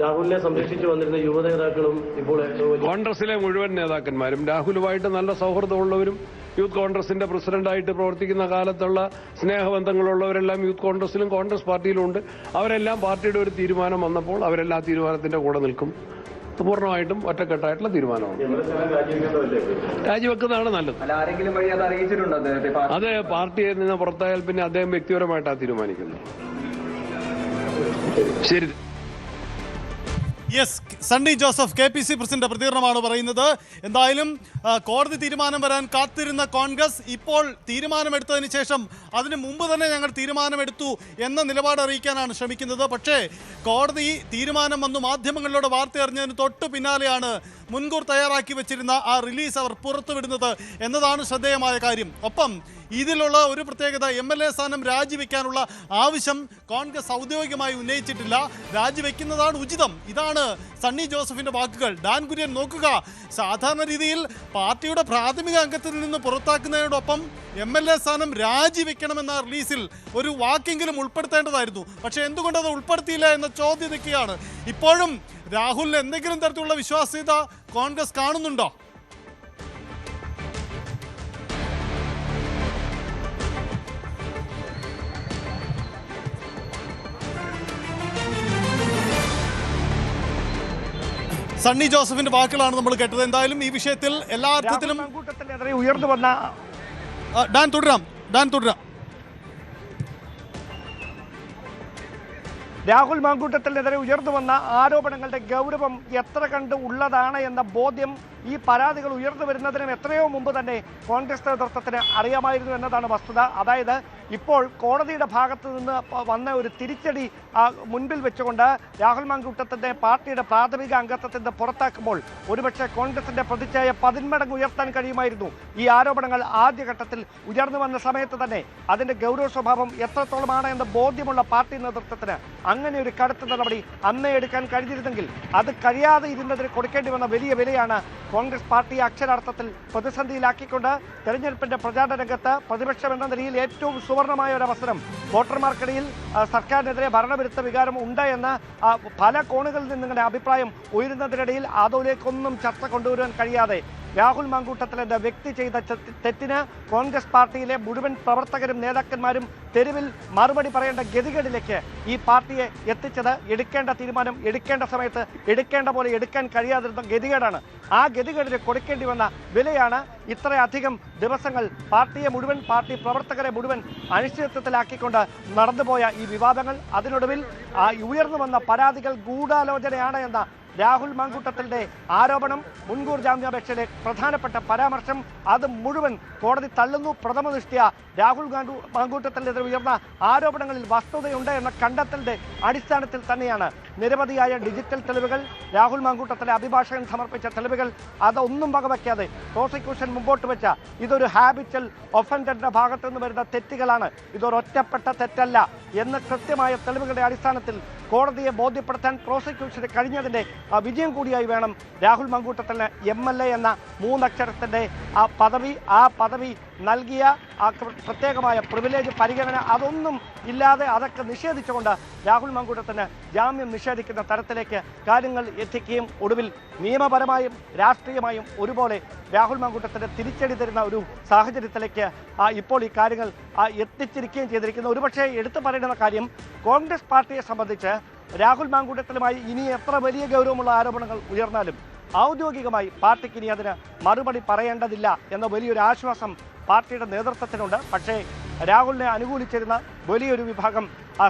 രാഹുലിനെ സംരക്ഷിച്ചു വന്നിരുന്ന യുവ നേതാക്കളും ഇപ്പോൾ കോൺഗ്രസിലെ മുഴുവൻ നേതാക്കന്മാരും രാഹുലുമായിട്ട് നല്ല സൗഹൃദമുള്ളവരും യൂത്ത് കോൺഗ്രസിന്റെ പ്രസിഡന്റായിട്ട് പ്രവർത്തിക്കുന്ന കാലത്തുള്ള സ്നേഹബന്ധങ്ങളുള്ളവരെല്ലാം യൂത്ത് കോൺഗ്രസിലും കോൺഗ്രസ് പാർട്ടിയിലും ഉണ്ട്. അവരെല്ലാം പാർട്ടിയുടെ ഒരു തീരുമാനം വന്നപ്പോൾ അവരെല്ലാം തീരുമാനത്തിന്റെ കൂടെ നിൽക്കും. പൂർണ്ണമായിട്ടും ഒറ്റക്കെട്ടായിട്ടുള്ള തീരുമാനമാണ്. രാജിവെക്കുന്നതാണ് നല്ലത്. അത് പാർട്ടിയിൽ നിന്ന് പുറത്തായാൽ പിന്നെ അദ്ദേഹം വ്യക്തിപരമായിട്ടാണ് തീരുമാനിക്കുന്നത്. ശരി. Yes, Sunny Joseph KPC president പ്രതികരണമാണ് പറയുന്നത്. എന്തായാലും കോടതി തീരുമാനം വരാൻ കാത്തിരുന്ന കോൺഗ്രസ് ഇപ്പോൾ തീരുമാനമെടുത്തതിന് ശേഷം അതിന് മുമ്പ് തന്നെ ഞങ്ങൾ തീരുമാനമെടുത്തു എന്ന നിലപാട് അറിയിക്കാനാണ് ശ്രമിക്കുന്നത്. പക്ഷേ കോടതി തീരുമാനം വന്നു മാധ്യമങ്ങളിലൂടെ വാർത്ത അറിഞ്ഞതിന് തൊട്ട് പിന്നാലെയാണ് മുൻകൂർ തയ്യാറാക്കി വെച്ചിരുന്ന ആ റിലീസ് അവർ പുറത്തുവിടുന്നത് എന്നതാണ് ശ്രദ്ധേയമായ കാര്യം. ഒപ്പം ഇതിലുള്ള ഒരു പ്രത്യേകത, MLA സ്ഥാനം രാജിവെക്കാനുള്ള ആവശ്യം കോൺഗ്രസ് ഔദ്യോഗികമായി ഉന്നയിച്ചിട്ടില്ല. രാജിവെക്കുന്നതാണ് ഉചിതം. ഇതാണ് സണ്ണി ജോസഫിന്റെ വാക്കുകൾ. ഡാൻ കുര്യൻ നോക്കുക, സാധാരണ രീതിയിൽ പാർട്ടിയുടെ പ്രാഥമിക അംഗത്തിൽ നിന്ന് പുറത്താക്കുന്നതിനോടൊപ്പം MLA സ്ഥാനം രാജിവെക്കണമെന്ന റിലീസിൽ ഒരു വാക്കെങ്കിലും ഉൾപ്പെടുത്തേണ്ടതായിരുന്നു. പക്ഷെ എന്തുകൊണ്ട് അത് ഉൾപ്പെടുത്തിയില്ല എന്ന ചോദ്യം നിൽക്കുകയാണ്. ഇപ്പോഴും രാഹുലിന് എന്തെങ്കിലും തരത്തിലുള്ള വിശ്വാസ്യത കോൺഗ്രസ് കാണുന്നുണ്ടോ? സണ്ണി ജോസഫിന്റെ വാക്കുകളാണ് നമ്മൾ കേട്ടത്. എന്തായാലും ഈ വിഷയത്തിൽ എല്ലാ അർത്ഥത്തിലും ഉയർന്നു വന്ന ഡാൻ തുടരാം. രാഹുൽ മാങ്കൂട്ടത്തിനെതിരെ ഉയർന്നു വന്ന ആരോപണങ്ങളുടെ ഗൗരവം എത്ര കണ്ട് ഉള്ളതാണ് എന്ന ബോധ്യം ഈ പരാതികൾ ഉയർന്നു വരുന്നതിനും എത്രയോ മുമ്പ് തന്നെ കോൺഗ്രസ് നേതൃത്വത്തിന് അറിയാമായിരുന്നു എന്നതാണ് വസ്തുത. അതായത് ഇപ്പോൾ കോടതിയുടെ ഭാഗത്ത് നിന്ന് വന്ന ഒരു തിരിച്ചടി മുൻപിൽ വെച്ചുകൊണ്ട് രാഹുൽ മാങ്കൂട്ടത്തിന്റെ പാർട്ടിയുടെ പ്രാഥമിക അംഗത്വത്തിൽ നിന്ന് പുറത്താക്കുമ്പോൾ ഒരുപക്ഷെ കോൺഗ്രസിന്റെ പ്രതിച്ഛായ 10 മടങ്ങ് ഉയർത്താൻ കഴിയുമായിരുന്നു. ഈ ആരോപണങ്ങൾ ആദ്യഘട്ടത്തിൽ ഉയർന്നു വന്ന സമയത്ത് തന്നെ അതിന്റെ ഗൗരവ സ്വഭാവം എത്രത്തോളമാണ് എന്ന ബോധ്യമുള്ള പാർട്ടി നേതൃത്വത്തിന് അങ്ങനെ ഒരു കടുത്ത നടപടി അന്നേ എടുക്കാൻ കഴിഞ്ഞിരുന്നെങ്കിൽ അത് കഴിയാതെ ഇരുന്നതിന് കൊടുക്കേണ്ടി വന്ന വലിയ വിലയാണ് കോൺഗ്രസ് പാർട്ടിയെ അക്ഷരാർത്ഥത്തിൽ പ്രതിസന്ധിയിലാക്കിക്കൊണ്ട് തെരഞ്ഞെടുപ്പിന്റെ പ്രചാരണ രംഗത്ത് പ്രതിപക്ഷം എന്ന നിലയിൽ ഏറ്റവും സുവർണമായ ഒരു അവസരം വോട്ടർമാർക്കിടയിൽ സർക്കാരിനെതിരെ ഭരണവിരുദ്ധ വികാരം ഉണ്ട് എന്ന് പല കോണുകളിൽ നിന്നിങ്ങനെ അഭിപ്രായം ഉയരുന്നതിനിടയിൽ അതിലേക്കൊന്നും ചർച്ച കൊണ്ടുവരാൻ കഴിയാതെ രാഹുൽ മാങ്കൂട്ടത്തിലിന്റെ വ്യക്തി ചെയ്ത തെറ്റിന് കോൺഗ്രസ് പാർട്ടിയിലെ മുഴുവൻ പ്രവർത്തകരും നേതാക്കന്മാരും തെരുവിൽ മറുപടി പറയേണ്ട ഗതികേടിലേക്ക് ഈ പാർട്ടിയെ എത്തിച്ചത്. എടുക്കേണ്ട തീരുമാനം എടുക്കേണ്ട സമയത്ത് എടുക്കേണ്ട പോലെ എടുക്കാൻ കഴിയാതിരുന്ന ഗതികേടാണ്. ആ ഗതികേടിന് കൊടുക്കേണ്ടി വന്ന വിലയാണ് ഇത്രയധികം ദിവസങ്ങൾ പാർട്ടിയെ മുഴുവൻ, പാർട്ടി പ്രവർത്തകരെ മുഴുവൻ അനിശ്ചിതത്വത്തിലാക്കിക്കൊണ്ട് നടന്നുപോയ ഈ വിവാദങ്ങൾ. അതിനൊടുവിൽ ഉയർന്നു വന്ന പരാതികൾ ഗൂഢാലോചനയാണ് എന്ന രാഹുൽ മാങ്കൂട്ടത്തിന്റെ ആരോപണം, മുൻകൂർ ജാമ്യാപേക്ഷയിലെ പ്രധാനപ്പെട്ട പരാമർശം, അത് മുഴുവൻ കോടതി തള്ളുന്നു. പ്രഥമ ദൃഷ്ട്യാ രാഹുൽ മാങ്കൂട്ടത്തിനെതിരെ ഉയർന്ന ആരോപണങ്ങളിൽ വസ്തുതയുണ്ട് എന്ന കണ്ടെത്തലിന്റെ അടിസ്ഥാനത്തിൽ തന്നെയാണ് നിരവധിയായ ഡിജിറ്റൽ തെളിവുകൾ, രാഹുൽ മാങ്കൂട്ടത്തിലെ അഭിഭാഷകൻ സമർപ്പിച്ച തെളിവുകൾ, അതൊന്നും വകവയ്ക്കാതെ പ്രോസിക്യൂഷൻ മുമ്പോട്ട് വെച്ച ഇതൊരു ഹാബിച്വൽ ഒഫൻഡറിന്റെ ഭാഗത്തു നിന്ന് വരുന്ന തെറ്റുകളാണ്, ഇതൊരൊറ്റപ്പെട്ട തെറ്റല്ല എന്ന് കൃത്യമായ തെളിവുകളുടെ അടിസ്ഥാനത്തിൽ കോടതിയെ ബോധ്യപ്പെടുത്താൻ പ്രോസിക്യൂഷന് കഴിഞ്ഞതിന്റെ വിജയം കൂടിയായി വേണം രാഹുൽ മാങ്കൂട്ടത്തിന് MLA എന്ന 3 അക്ഷരത്തിന്റെ ആ പദവി നൽകിയ ആ പ്രത്യേകമായ പ്രിവിലേജ് പരിഗണന അതൊന്നും ഇല്ലാതെ അതൊക്കെ നിഷേധിച്ചുകൊണ്ട് രാഹുൽ മാങ്കൂട്ടത്തിന് ജാമ്യം നിഷേധിക്കുന്ന തരത്തിലേക്ക് കാര്യങ്ങൾ എത്തിക്കുകയും ഒടുവിൽ നിയമപരമായും രാഷ്ട്രീയമായും ഒരുപോലെ രാഹുൽ മാങ്കൂട്ടത്തിന് തിരിച്ചടി തരുന്ന ഒരു സാഹചര്യത്തിലേക്ക് ഇപ്പോൾ ഈ കാര്യങ്ങൾ എത്തിച്ചിരിക്കുകയും ചെയ്തിരിക്കുന്നു. ഒരുപക്ഷെ എടുത്തു പറയുന്ന കാര്യം, കോൺഗ്രസ് പാർട്ടിയെ സംബന്ധിച്ച് രാഹുൽ മാങ്കൂട്ടത്തിലുമായി ഇനി എത്ര വലിയ ഗൗരവമുള്ള ആരോപണങ്ങൾ ഉയർന്നാലും ഔദ്യോഗികമായി പാർട്ടിക്ക് ഇനി അതിന് മറുപടി പറയേണ്ടതില്ല എന്ന വലിയൊരു ആശ്വാസം പാർട്ടിയുടെ നേതൃത്വത്തിനുണ്ട്. പക്ഷേ രാഹുലിനെ അനുകൂലിച്ചിരുന്ന വലിയൊരു വിഭാഗം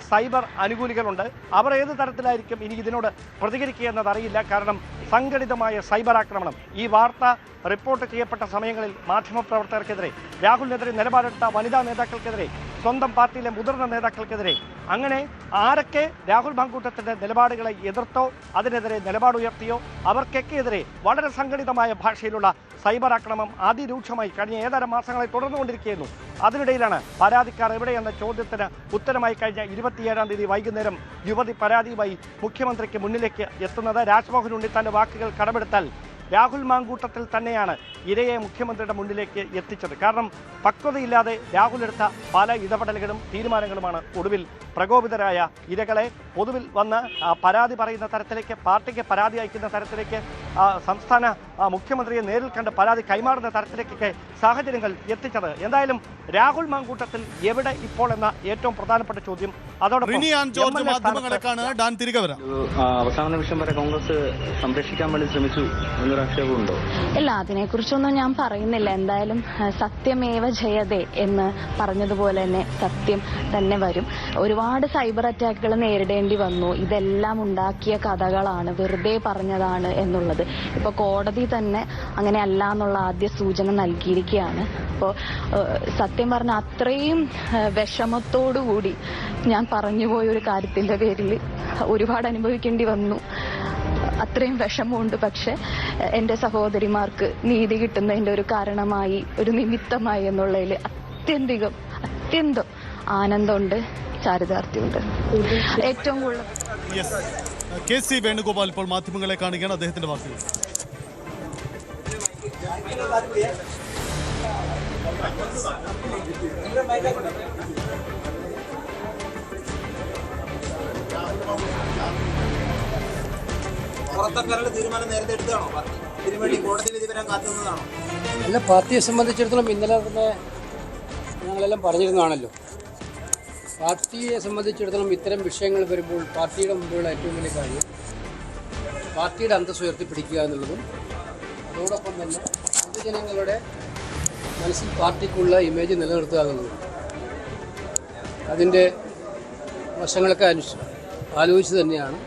സൈബർ അനുകൂലികളുണ്ട്. അവർ ഏത് തരത്തിലായിരിക്കും ഇനി ഇതിനോട് പ്രതികരിക്കുക എന്നതറിയില്ല. കാരണം സംഘടിതമായ സൈബർ ആക്രമണം, ഈ വാർത്ത റിപ്പോർട്ട് ചെയ്യപ്പെട്ട സമയങ്ങളിൽ മാധ്യമപ്രവർത്തകർക്കെതിരെ, രാഹുലിനെതിരെ നിലപാടെടുത്ത വനിതാ നേതാക്കൾക്കെതിരെ, സ്വന്തം പാർട്ടിയിലെ മുതിർന്ന നേതാക്കൾക്കെതിരെ, അങ്ങനെ ആരൊക്കെ രാഹുൽ മാങ്കൂട്ടത്തിന്റെ നിലപാടുകളെ എതിർത്തോ അതിനെതിരെ നിലപാടുയർത്തിയോ അവർക്കൊക്കെതിരെ വളരെ സംഘടിതമായ ഭാഷയിലുള്ള സൈബർ ആക്രമണം അതിരൂക്ഷമായി കഴിഞ്ഞ ഏതാനും മാസങ്ങളായി തുടർന്നുകൊണ്ടിരിക്കുകയായിരുന്നു. അതിനിടയിലാണ് പരാതിക്കാർ എവിടെയെന്ന ചോദ്യത്തിന് ഉത്തരമായി കഴിഞ്ഞ 27-ാം തീയതി വൈകുന്നേരം യുവതി പരാതിയുമായി മുഖ്യമന്ത്രിക്ക് മുന്നിലേക്ക് എത്തുന്നത്. രാജ്മോഹൻ ഉണ്ണിത്താന്റെ വാക്കുകൾ കടമെടുത്താൽ രാഹുൽ മാങ്കൂട്ടത്തിൽ തന്നെയാണ് ഇരയെ മുഖ്യമന്ത്രിയുടെ മുന്നിലേക്ക് എത്തിച്ചത്. കാരണം പക്വതയില്ലാതെ രാഹുൽ എടുത്ത പല ഇടപെടലുകളും തീരുമാനങ്ങളുമാണ് ഒടുവിൽ പ്രകോപിതരായ ഇരകളെ പൊതുവിൽ വന്ന് പരാതി പറയുന്ന തരത്തിലേക്ക്, പാർട്ടിക്ക് പരാതി അയക്കുന്ന തരത്തിലേക്ക്, സംസ്ഥാന മുഖ്യമന്ത്രിയെ നേരിൽ കണ്ട് പരാതി കൈമാറുന്ന തരത്തിലേക്കൊക്കെ സാഹചര്യങ്ങൾ എത്തിച്ചത്. എന്തായാലും രാഹുൽ മാങ്കൂട്ടത്തിൽ എവിടെ ഇപ്പോൾ എന്ന ഏറ്റവും പ്രധാനപ്പെട്ട ചോദ്യം. അതോടൊപ്പം അവസാന നിമിഷം വരെ കോൺഗ്രസ് സംരക്ഷിക്കാൻ വേണ്ടി ശ്രമിച്ചു എന്നൊരു ആക്ഷേപമുണ്ടോ? ഇല്ല, അതിനെക്കുറിച്ചൊന്നും ഞാൻ പറയുന്നില്ല. എന്തായാലും സത്യമേവ ജയതേ എന്ന് പറഞ്ഞതുപോലെ തന്നെ സത്യം തന്നെ വരും. ഒരുപാട് സൈബർ അറ്റാക്കുകൾ നേരിടേണ്ടി വന്നു. ഇതെല്ലാം ഉണ്ടാക്കിയ കഥകളാണ്, വെറുതെ പറഞ്ഞതാണ് എന്നുള്ളത് ഇപ്പോൾ കോടതി തന്നെ അങ്ങനെ അല്ല എന്നുള്ള ആദ്യ സൂചന നൽകിയിരിക്കുകയാണ്. അപ്പോൾ സത്യം പറഞ്ഞ അത്രയും വിഷമത്തോടുകൂടി ഞാൻ പറഞ്ഞുപോയൊരു കാര്യത്തിന്റെ പേരിൽ ഒരുപാട് അനുഭവിക്കേണ്ടി വന്നു. അത്രയും വിഷമമുണ്ട്. പക്ഷെ എൻ്റെ സഹോദരിമാർക്ക് നീതി കിട്ടുന്നതിൻ്റെ ഒരു കാരണമായി, ഒരു നിമിത്തമായി എന്നുള്ളതിൽ അത്യന്തം ആനന്ദമുണ്ട്, ചാരിതാർത്ഥ്യമുണ്ട്. ഏറ്റവും കൂടുതൽ KC വേണുഗോപാൽ ഇപ്പോൾ മാധ്യമങ്ങളെ കാണുകയാണ്. അദ്ദേഹത്തിന്റെ വാക്കുകൾ. തീരുമാനം നേരത്തെ എടുത്താണോ? ഇതിനുവേണ്ടി കോടതി വിധി വരാൻ കാത്തുന്നതാണോ? അല്ല, പാർട്ടിയെ സംബന്ധിച്ചിടത്തോളം ഇന്നലെ തന്നെ ഞങ്ങളെല്ലാം പറഞ്ഞിരുന്നതാണല്ലോ. പാർട്ടിയെ സംബന്ധിച്ചിടത്തോളം ഇത്തരം വിഷയങ്ങൾ വരുമ്പോൾ പാർട്ടിയുടെ മുമ്പിലുള്ള ഏറ്റവും വലിയ കാര്യം പാർട്ടിയുടെ അന്തസ്സ് ഉയർത്തിപ്പിടിക്കുക എന്നുള്ളതും അതോടൊപ്പം തന്നെ പൊതുജനങ്ങളുടെ മനസ്സിൽ പാർട്ടിക്കുള്ള ഇമേജ് നിലനിർത്തുക എന്നുള്ളതും. അതിൻ്റെ വശങ്ങളൊക്കെ ആലോചിച്ച് തന്നെയാണ്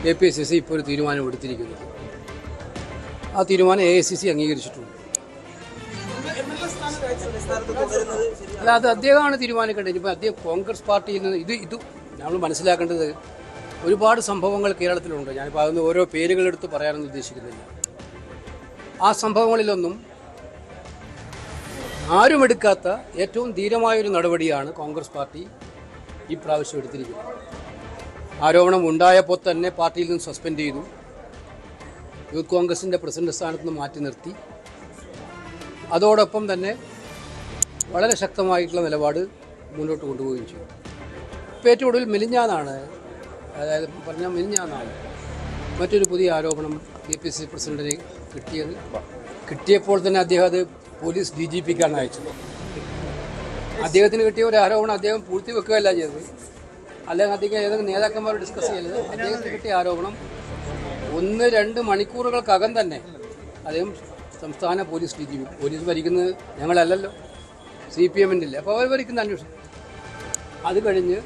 KPCC ഇപ്പോൾ ഒരു തീരുമാനം എടുത്തിരിക്കുന്നത്. ആ തീരുമാനം AICC അംഗീകരിച്ചിട്ടുണ്ട്. അല്ല, അത് അദ്ദേഹമാണ് തീരുമാനിക്കേണ്ടത്. ഇപ്പോൾ അദ്ദേഹം കോൺഗ്രസ് പാർട്ടിയിൽ നിന്ന് ഇത് നമ്മൾ മനസ്സിലാക്കേണ്ടത് ഒരുപാട് സംഭവങ്ങൾ കേരളത്തിലുണ്ട്. ഞാനിപ്പോൾ അതൊന്ന് ഓരോ പേരുകളെടുത്ത് പറയാനൊന്നും ഉദ്ദേശിക്കുന്നില്ല. ആ സംഭവങ്ങളിലൊന്നും ആരും എടുക്കാത്ത ഏറ്റവും ധീരമായൊരു നടപടിയാണ് കോൺഗ്രസ് പാർട്ടി ഈ പ്രാവശ്യം എടുത്തിരിക്കുന്നത്. ആരോപണം ഉണ്ടായപ്പോൾ തന്നെ പാർട്ടിയിൽ നിന്ന് സസ്പെൻഡ് ചെയ്തു. യൂത്ത് കോൺഗ്രസിൻ്റെ പ്രസിഡന്റ് സ്ഥാനത്ത് നിന്ന് മാറ്റി നിർത്തി. അതോടൊപ്പം തന്നെ വളരെ ശക്തമായിട്ടുള്ള നിലപാട് മുന്നോട്ട് കൊണ്ടുപോവുകയും ചെയ്തു. ഇപ്പോൾ ഏറ്റവും ഒടുവിൽ മിനിഞ്ഞാന്നാണ് മറ്റൊരു പുതിയ ആരോപണം KPCC പ്രസിഡന്റിന് കിട്ടിയത്. കിട്ടിയപ്പോൾ തന്നെ അദ്ദേഹം അത് പോലീസ് DGPക്കാണ് അയച്ചത്. അദ്ദേഹത്തിന് കിട്ടിയ ഒരു ആരോപണം അദ്ദേഹം പൂഴ്ത്തി വെക്കുകയല്ല ചെയ്തത്, അല്ലെങ്കിൽ അദ്ദേഹം ഏതെങ്കിലും നേതാക്കന്മാരോട് ഡിസ്കസ് ചെയ്യരുത്. അദ്ദേഹത്തിന് കിട്ടിയ ആരോപണം 1-2 മണിക്കൂറുകൾക്കകം തന്നെ അദ്ദേഹം സംസ്ഥാന പോലീസ് DGP, പോലീസ് ഭരിക്കുന്നത് ഞങ്ങളല്ലല്ലോ, CPM-ൻ്റെ ഇല്ല, അപ്പോൾ അവർ ഭരിക്കുന്ന അന്വേഷണം. അത് കഴിഞ്ഞ്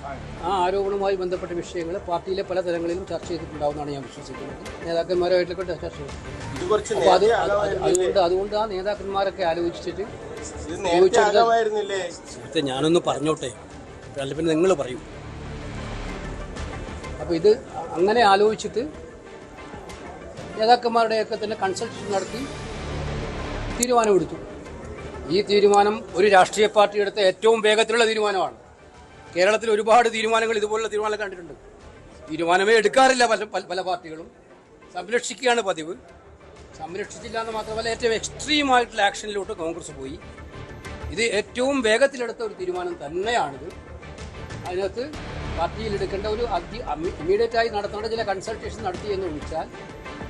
ആ ആരോപണവുമായി ബന്ധപ്പെട്ട വിഷയങ്ങൾ പാർട്ടിയിലെ പല തലങ്ങളിലും ചർച്ച ചെയ്തിട്ടുണ്ടാവുമെന്നാണ് ഞാൻ വിശ്വസിക്കുന്നത്. നേതാക്കന്മാരുമായിട്ടൊക്കെ ചർച്ച ചെയ്തു. അപ്പോൾ അതുകൊണ്ട് ആ നേതാക്കന്മാരൊക്കെ ആലോചിച്ചിട്ട് ഞാനൊന്ന് പറഞ്ഞോട്ടെ, പിന്നെ നിങ്ങൾ പറയും. അപ്പോൾ ഇത് അങ്ങനെ ആലോചിച്ചിട്ട് നേതാക്കന്മാരുടെയൊക്കെ തന്നെ കൺസൾട്ടേഷൻ നടത്തി തീരുമാനമെടുത്തു. ഈ തീരുമാനം ഒരു രാഷ്ട്രീയ പാർട്ടി എടുത്ത ഏറ്റവും വേഗത്തിലുള്ള തീരുമാനമാണ്. കേരളത്തിൽ ഒരുപാട് തീരുമാനങ്ങൾ, ഇതുപോലുള്ള തീരുമാനങ്ങൾ കണ്ടിട്ടുണ്ട്. തീരുമാനമേ എടുക്കാറില്ല പല പാർട്ടികളും, സംരക്ഷിക്കുകയാണ് പതിവ്. സംരക്ഷിച്ചില്ല എന്ന് മാത്രമല്ല, ഏറ്റവും എക്സ്ട്രീമായിട്ടുള്ള ആക്ഷനിലോട്ട് കോൺഗ്രസ് പോയി. ഇത് ഏറ്റവും വേഗത്തിലെടുത്ത ഒരു തീരുമാനം തന്നെയാണിത്. അതിനകത്ത് പാർട്ടിയിൽ എടുക്കേണ്ട ഒരു ഇമ്മീഡിയറ്റായി നടത്തേണ്ട ചില കൺസൾട്ടേഷൻ നടത്തി എന്ന് വിളിച്ചാൽ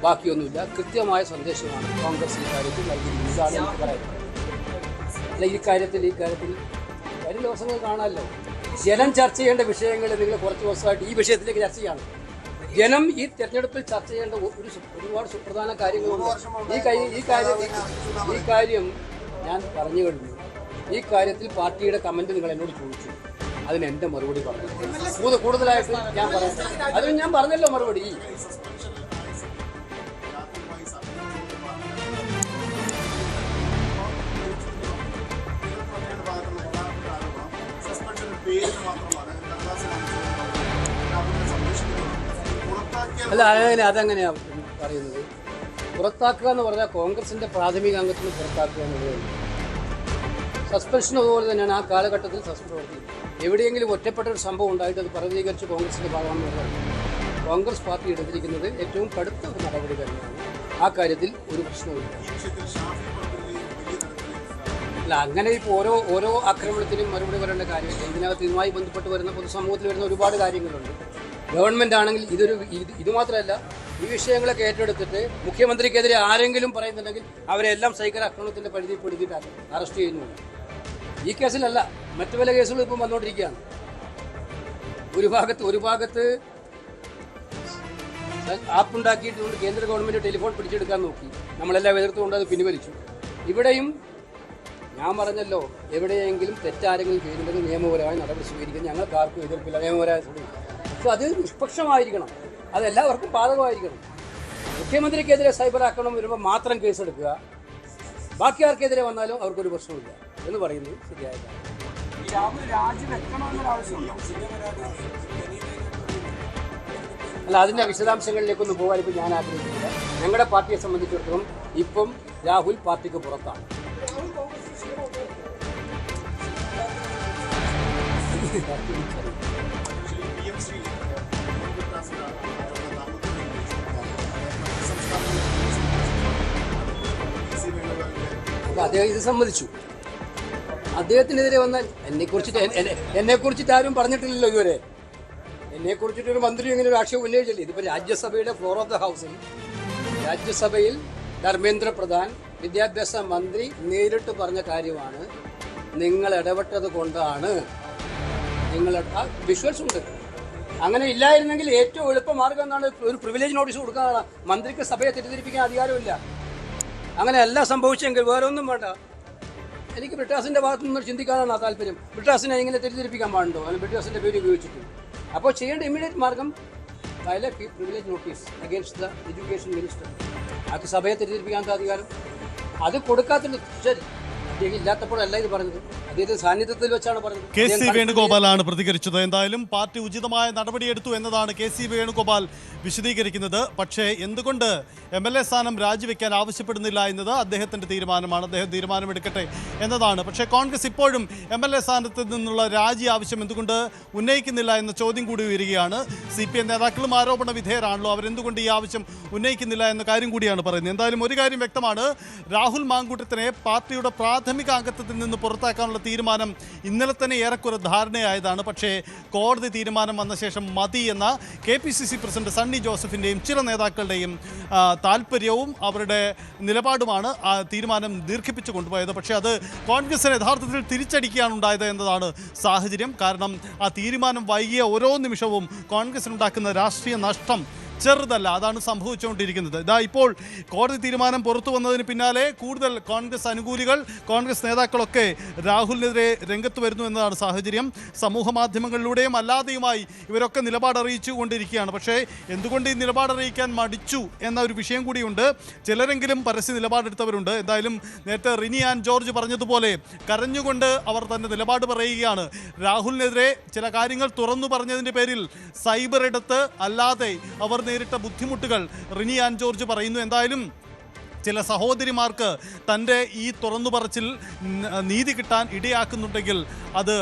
ബാക്കിയൊന്നുമില്ല. കൃത്യമായ സന്ദേശമാണ് കോൺഗ്രസ് ഈ കാര്യത്തിൽ നൽകിയിരിക്കുന്നത്. ഇതാണ് എനിക്ക് പറയുന്നത്. അല്ല, ഈ കാര്യത്തിൽ വരും ദിവസങ്ങൾ കാണാമല്ലോ. ജനം ചർച്ച ചെയ്യേണ്ട വിഷയങ്ങൾ നിങ്ങൾ കുറച്ച് ദിവസമായിട്ട് ഈ വിഷയത്തിലേക്ക് ചർച്ച ചെയ്യാണ്. ജനം ഈ തെരഞ്ഞെടുപ്പിൽ ചർച്ച ചെയ്യേണ്ട ഒരുപാട് സുപ്രധാന കാര്യങ്ങളുണ്ട്. ഈ കാര്യം ഞാൻ പറഞ്ഞു കഴിഞ്ഞു. ഈ കാര്യത്തിൽ പാർട്ടിയുടെ കമന്റ് നിങ്ങൾ എന്നോട് ചോദിച്ചു, അതിന് എൻ്റെ മറുപടി പറഞ്ഞു. കൂടുതലായിട്ട് ഞാൻ പറയാം, അതിന് ഞാൻ പറഞ്ഞല്ലോ മറുപടി. അല്ല, അതെങ്ങനെയാ പറയുന്നത്? പുറത്താക്കുക എന്ന് പറഞ്ഞാൽ കോൺഗ്രസിന്റെ പ്രാഥമിക അംഗത്തിന് പുറത്താക്കുക എന്നുള്ളത് സസ്പെൻഷൻ അതുപോലെ തന്നെയാണ്. ആ കാലഘട്ടത്തിൽ സസ്പെൻഷൻ നടത്തി. എവിടെയെങ്കിലും ഒറ്റപ്പെട്ട ഒരു സംഭവം ഉണ്ടായിട്ട് അത് പ്രതികരിച്ച് കോൺഗ്രസിന്റെ ഭാഗമാണെന്ന് പറയുന്നത് കോൺഗ്രസ് പാർട്ടി എടുത്തിരിക്കുന്നത് ഏറ്റവും കടുത്ത ഒരു നടപടി തന്നെയാണ്. ആ കാര്യത്തിൽ ഒരു പ്രശ്നവുമില്ല. അല്ല, അങ്ങനെ ഇപ്പോൾ ഓരോ ആക്രമണത്തിനും മറുപടി പറയേണ്ട കാര്യമില്ല. ഇതിനകത്ത് ഇതുമായി ബന്ധപ്പെട്ട് വരുന്ന പൊതുസമൂഹത്തിൽ വരുന്ന ഒരുപാട് കാര്യങ്ങളുണ്ട്. ഗവൺമെൻറ് ആണെങ്കിൽ ഇത് മാത്രമല്ല, ഈ വിഷയങ്ങളൊക്കെ ഏറ്റെടുത്തിട്ട് മുഖ്യമന്ത്രിക്കെതിരെ ആരെങ്കിലും പറയുന്നുണ്ടെങ്കിൽ അവരെല്ലാം സൈബർ ആക്രമണത്തിൻ്റെ പരിധിപ്പെടുത്തിയിട്ട് അറസ്റ്റ് ചെയ്യുന്നുണ്ട്. ഈ കേസിലല്ല, മറ്റു പല കേസുകളും ഇപ്പം വന്നുകൊണ്ടിരിക്കുകയാണ്. ഒരു ഭാഗത്ത് ആപ്പുണ്ടാക്കിയിട്ടുകൊണ്ട് കേന്ദ്ര ഗവൺമെൻറ് ടെലിഫോൺ പിടിച്ചെടുക്കാൻ നോക്കി, നമ്മളെല്ലാം എതിർത്തുകൊണ്ട് അത് പിൻവലിച്ചു. ഇവിടെയും ഞാൻ പറഞ്ഞല്ലോ, എവിടെയെങ്കിലും തെറ്റാരെങ്കിലും ചെയ്തിട്ടുണ്ടെങ്കിൽ നിയമപരമായ നടപടി സ്വീകരിക്കാൻ ഞങ്ങൾക്ക് ആർക്കും എതിർപ്പില്ല. നിയമപരമായ പക്ഷെ അത് നിഷ്പക്ഷമായിരിക്കണം, അതെല്ലാവർക്കും ബാധകമായിരിക്കണം. മുഖ്യമന്ത്രിക്കെതിരെ സൈബർ ആക്രമണം വരുമ്പോൾ മാത്രം കേസെടുക്കുക, ബാക്കി ആർക്കെതിരെ വന്നാലും അവർക്കൊരു പ്രശ്നമില്ല എന്ന് പറയുന്നത് ശരിയായില്ല. അല്ല, അതിൻ്റെ വിശദാംശങ്ങളിലേക്കൊന്നും പോകാൻ ഇപ്പോൾ ഞാൻ ആഗ്രഹിക്കുന്നില്ല. ഞങ്ങളുടെ പാർട്ടിയെ സംബന്ധിച്ചിടത്തോളം ഇപ്പം രാഹുൽ പാർട്ടിക്ക് പുറത്താണ്. അദ്ദേഹം ഇത് സമ്മതിച്ചു. അദ്ദേഹത്തിനെതിരെ വന്നാൽ എന്നെക്കുറിച്ചിട്ട് ആരും പറഞ്ഞിട്ടില്ലല്ലോ ഇതുവരെ. എന്നെക്കുറിച്ചിട്ട് ഒരു മന്ത്രി ഇങ്ങനെ ഒരു ആക്ഷേപം ഉന്നയിച്ചില്ല. ഇതിപ്പോൾ രാജ്യസഭയുടെ ഫ്ലോർ ഓഫ് ദ ഹൗസിൽ രാജ്യസഭയിൽ ധർമ്മേന്ദ്ര പ്രധാൻ വിദ്യാഭ്യാസ മന്ത്രി നേരിട്ട് പറഞ്ഞ കാര്യമാണ്. നിങ്ങൾ ഇടപെട്ടത് കൊണ്ടാണ് വിഷ്വൽസ് ഉണ്ട്. അങ്ങനെ ഇല്ലായിരുന്നെങ്കിൽ ഏറ്റവും എളുപ്പമാർഗം എന്നാണ് ഒരു പ്രിവിലേജ് നോട്ടീസ് കൊടുക്കാനാണ്. മന്ത്രിക്ക് സഭയെ തെറ്റിദ്ധരിപ്പിക്കാൻ അധികാരമില്ല. അങ്ങനെയല്ല സംഭവിച്ചെങ്കിൽ വേറെ ഒന്നും വേണ്ട. എനിക്ക് ബ്രിട്ടാസിൻ്റെ ഭാഗത്തു നിന്ന് ചിന്തിക്കാനാണ് താല്പര്യം. ബ്രിട്ടാസിനെ ഇങ്ങനെ തെറ്റിദ്ധരിപ്പിക്കാൻ പാടുണ്ടോ? അല്ലെങ്കിൽ ബ്രിട്ടാസിൻ്റെ പേര് ഉപയോഗിച്ചിട്ട്. അപ്പോൾ ചെയ്യേണ്ട ഇമ്മീഡിയറ്റ് മാർഗം file a privilege notice against the education minister. ആർക്ക് സഭയെ തെറ്റിദ്ധരിപ്പിക്കാത്ത അധികാരം അത് കൊടുക്കാത്തുണ്ട്. ശരി, അദ്ദേഹം ഇല്ലാത്തപ്പോഴല്ല ഇത് പറഞ്ഞത്, അദ്ദേഹത്തിന്റെ സാന്നിധ്യത്തിൽ വെച്ചാണ് പറഞ്ഞത്. KC വേണുഗോപാലാണ് പ്രതികരിച്ചത്. എന്തായാലും പാർട്ടി ഉചിതമായ നടപടിയെടുത്തു എന്നതാണ് KC വേണുഗോപാൽ വിശദീകരിക്കുന്നത്. പക്ഷേ എന്തുകൊണ്ട് MLA സ്ഥാനം രാജിവെക്കാൻ ആവശ്യപ്പെടുന്നില്ല എന്നത് അദ്ദേഹത്തിന്റെ തീരുമാനമാണ്. അദ്ദേഹം തീരുമാനമെടുക്കട്ടെ എന്നതാണ്. പക്ഷേ കോൺഗ്രസ് ഇപ്പോഴും MLA സ്ഥാനത്ത് നിന്നുള്ള രാജി ആവശ്യം എന്തുകൊണ്ട് ഉന്നയിക്കുന്നില്ല എന്ന ചോദ്യം കൂടി ഉയരുകയാണ്. CPM നേതാക്കളും ആരോപണ വിധേയരാണല്ലോ, അവരെന്തുകൊണ്ട് ഈ ആവശ്യം ഉന്നയിക്കുന്നില്ല എന്ന കാര്യം കൂടിയാണ് പറയുന്നത്. എന്തായാലും ഒരു കാര്യം വ്യക്തമാണ്, രാഹുൽ മാങ്കൂട്ടത്തിനെ പാർട്ടിയുടെ പ്രാഥമിക അംഗത്വത്തിൽ നിന്ന് പുറത്താക്കാനുള്ള തീരുമാനം ഇന്നലെ തന്നെ ഏറെക്കുറെ ധാരണയായതാണ്. പക്ഷേ കോടതി തീരുമാനം വന്ന ശേഷം മതി എന്ന KPCC പ്രസിഡന്റ് സണ്ണി ജോസഫിൻ്റെയും ചില നേതാക്കളുടെയും താല്പര്യവും അവരുടെ നിലപാടുമാണ് ആ തീരുമാനം ദീർഘിപ്പിച്ചു കൊണ്ടുപോയത്. പക്ഷേ അത് കോൺഗ്രസിന് യഥാർത്ഥത്തിൽ തിരിച്ചടിക്കുകയാണ് ഉണ്ടായത് എന്നതാണ് സാഹചര്യം. കാരണം ആ തീരുമാനം വൈകിയ ഓരോ നിമിഷവും കോൺഗ്രസിനുണ്ടാക്കുന്ന രാഷ്ട്രീയ നഷ്ടം ചെറുതല്ല. അതാണ് സംഭവിച്ചുകൊണ്ടിരിക്കുന്നത്. ഇതാ ഇപ്പോൾ കോടതി തീരുമാനം പുറത്തു വന്നതിന് പിന്നാലെ കൂടുതൽ കോൺഗ്രസ് അനുകൂലികൾ, കോൺഗ്രസ് നേതാക്കളൊക്കെ രാഹുലിനെതിരെ രംഗത്ത് വരുന്നു എന്നതാണ് സാഹചര്യം. സമൂഹ മാധ്യമങ്ങളിലൂടെയും അല്ലാതെയുമായി ഇവരൊക്കെ നിലപാട് അറിയിച്ചു കൊണ്ടിരിക്കുകയാണ്. പക്ഷേ എന്തുകൊണ്ട് ഈ നിലപാട് അറിയിക്കാൻ മടിച്ചു എന്ന ഒരു വിഷയം കൂടിയുണ്ട്. ചിലരെങ്കിലും പരസ്യ നിലപാടെടുത്തവരുണ്ട്. എന്തായാലും നേരത്തെ റിനി ആൻഡ് ജോർജ് പറഞ്ഞതുപോലെ കരഞ്ഞുകൊണ്ട് അവർ തന്റെ നിലപാട് പറയുകയാണ്. രാഹുലിനെതിരെ ചില കാര്യങ്ങൾ തുറന്നു പറഞ്ഞതിൻ്റെ പേരിൽ സൈബർ ഇടത്ത് അല്ലാതെ അവർ നേരിട്ട ബുദ്ധിമുട്ടുകൾ റിനി ആൻഡ് ജോർജ് പറയുന്നു. എന്തായാലും ചില സഹോദരിമാർക്ക് തൻ്റെ ഈ തുറന്നു പറച്ചിൽ നീതി കിട്ടാൻ ഇടയാക്കുന്നുണ്ടെങ്കിൽ അത്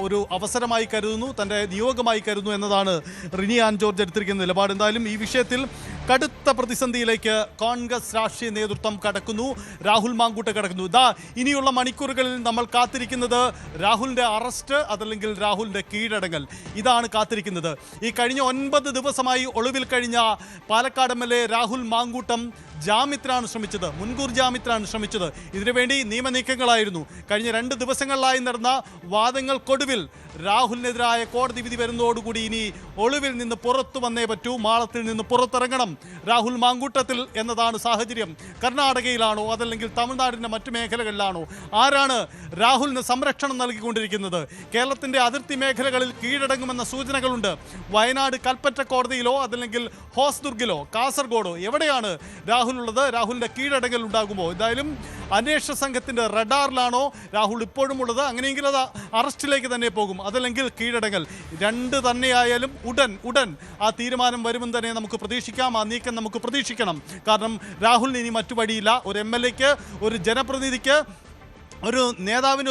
ഒരു അവസരമായി കരുതുന്നു, തൻ്റെ നിയോഗമായി കരുതുന്നു എന്നതാണ് റിനി ആൻഡ് ജോർജ് എടുത്തിരിക്കുന്ന നിലപാട്. എന്തായാലും ഈ വിഷയത്തിൽ കടുത്ത പ്രതിസന്ധിയിലേക്ക് കോൺഗ്രസ് രാഷ്ട്രീയ നേതൃത്വം കടക്കുന്നു. രാഹുൽ മാങ്കൂട്ട കടക്കുന്നു. ഇതാ ഇനിയുള്ള മണിക്കൂറുകളിൽ നമ്മൾ കാത്തിരിക്കുന്നത് രാഹുലിൻ്റെ അറസ്റ്റ്, അതല്ലെങ്കിൽ രാഹുലിൻ്റെ കീഴടങ്ങൽ. ഇതാണ് കാത്തിരിക്കുന്നത്. ഈ കഴിഞ്ഞ 9 ദിവസമായി ഒളിവിൽ കഴിഞ്ഞ പാലക്കാട് MLA രാഹുൽ മാങ്കൂട്ടം ജാമ്യത്തിനാണ് ശ്രമിച്ചത്, മുൻകൂർ ജാമ്യത്തിനാണ് ശ്രമിച്ചത്. ഇതിനുവേണ്ടി നിയമനീക്കങ്ങളായിരുന്നു. കഴിഞ്ഞ 2 ദിവസങ്ങളിലായി നടന്ന വാദങ്ങൾക്കൊടുവിൽ രാഹുലിനെതിരായ കോടതി വിധി വരുന്നതോടുകൂടി ഇനി ഒളിവിൽ നിന്ന് പുറത്തു വന്നേ പറ്റൂ, മാളത്തിൽ നിന്ന് പുറത്തിറങ്ങണം രാഹുൽ മാങ്കൂട്ടത്തിൽ എന്നതാണ് സാഹചര്യം. കർണാടകയിലാണോ അതല്ലെങ്കിൽ തമിഴ്നാടിൻ്റെ മറ്റു മേഖലകളിലാണോ? ആരാണ് രാഹുലിന് സംരക്ഷണം നൽകിക്കൊണ്ടിരിക്കുന്നത്? കേരളത്തിൻ്റെ അതിർത്തി മേഖലകളിൽ കീഴടങ്ങുമെന്ന സൂചനകളുണ്ട്. വയനാട് കൽപ്പറ്റ കോടതിയിലോ അതല്ലെങ്കിൽ ഹോസ്ദുർഗിലോ കാസർഗോഡോ എവിടെയാണ് രാഹുൽ ഉള്ളത്? രാഹുലിൻ്റെ കീഴടങ്ങൽ ഉണ്ടാകുമോ? എന്തായാലും അന്വേഷണ സംഘത്തിൻ്റെ റഡാറിലാണോ രാഹുൽ ഇപ്പോഴും ഉള്ളത്? അങ്ങനെയെങ്കിൽ അത് അറസ്റ്റിലേക്ക് തന്നെ പോകും, അതല്ലെങ്കിൽ കീഴടങ്ങൽ. രണ്ട് തന്നെയായാലും ഉടൻ ആ തീരുമാനം വരുമെന്ന് തന്നെ നമുക്ക് പ്രതീക്ഷിക്കാം. ആ നീക്കം നമുക്ക് പ്രതീക്ഷിക്കണം. കാരണം രാഹുലിന് ഇനി മറ്റു വഴിയില്ല. ഒരു MLAക്ക്, ഒരു ജനപ്രതിനിധിക്ക്, ഒരു നേതാവിന്,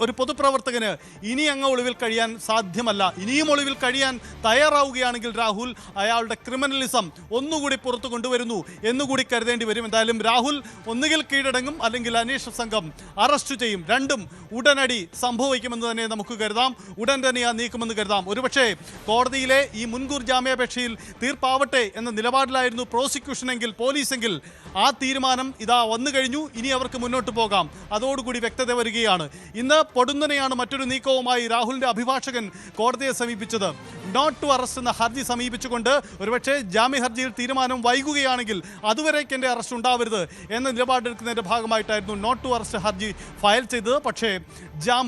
ഒരു പൊതുപ്രവർത്തകന് ഇനി അങ്ങ് ഒളിവിൽ കഴിയാൻ സാധ്യമല്ല. ഇനിയും ഒളിവിൽ കഴിയാൻ തയ്യാറാവുകയാണെങ്കിൽ രാഹുൽ അയാളുടെ ക്രിമിനലിസം ഒന്നുകൂടി പുറത്തു കൊണ്ടുവരുന്നു എന്നുകൂടി കരുതേണ്ടി വരും. എന്തായാലും രാഹുൽ ഒന്നുകിൽ കീഴടങ്ങും അല്ലെങ്കിൽ അന്വേഷണ സംഘം അറസ്റ്റ് ചെയ്യും. രണ്ടും ഉടനടി സംഭവിക്കുമെന്ന് തന്നെ നമുക്ക് കരുതാം. ഉടൻ തന്നെ ആ നീക്കുമെന്ന് കരുതാം. ഒരുപക്ഷെ കോടതിയിലെ ഈ മുൻകൂർ ജാമ്യാപേക്ഷയിൽ തീർപ്പാവട്ടെ എന്ന നിലപാടിലായിരുന്നു പ്രോസിക്യൂഷനെങ്കിൽ, പോലീസെങ്കിൽ ആ തീരുമാനം ഇതാ വന്നു കഴിഞ്ഞു. ഇനി അവർക്ക് മുന്നോട്ട് പോകാം. അതോടുകൂടി വ്യക്തത വരികയാണ്. ഇന്ന് പൊടുന്നനെയാണ് മറ്റൊരു നീക്കവുമായി രാഹുലിന്റെ അഭിഭാഷകൻ കോടതിയെ സമീപിച്ചത്. നോട്ട് ടു അറസ്റ്റ് എന്ന ഹർജി സമീപിച്ചുകൊണ്ട് ഒരുപക്ഷെ ജാമ്യ ഹർജിയിൽ തീരുമാനം വൈകുകയാണെങ്കിൽ അതുവരേക്ക് എൻ്റെ അറസ്റ്റ് ഉണ്ടാവരുത് എന്ന നിലപാടെടുക്കുന്നതിൻ്റെ ഭാഗമായിട്ടായിരുന്നു നോട്ട് ടു അറസ്റ്റ് ഹർജി ഫയൽ ചെയ്തത്. പക്ഷേ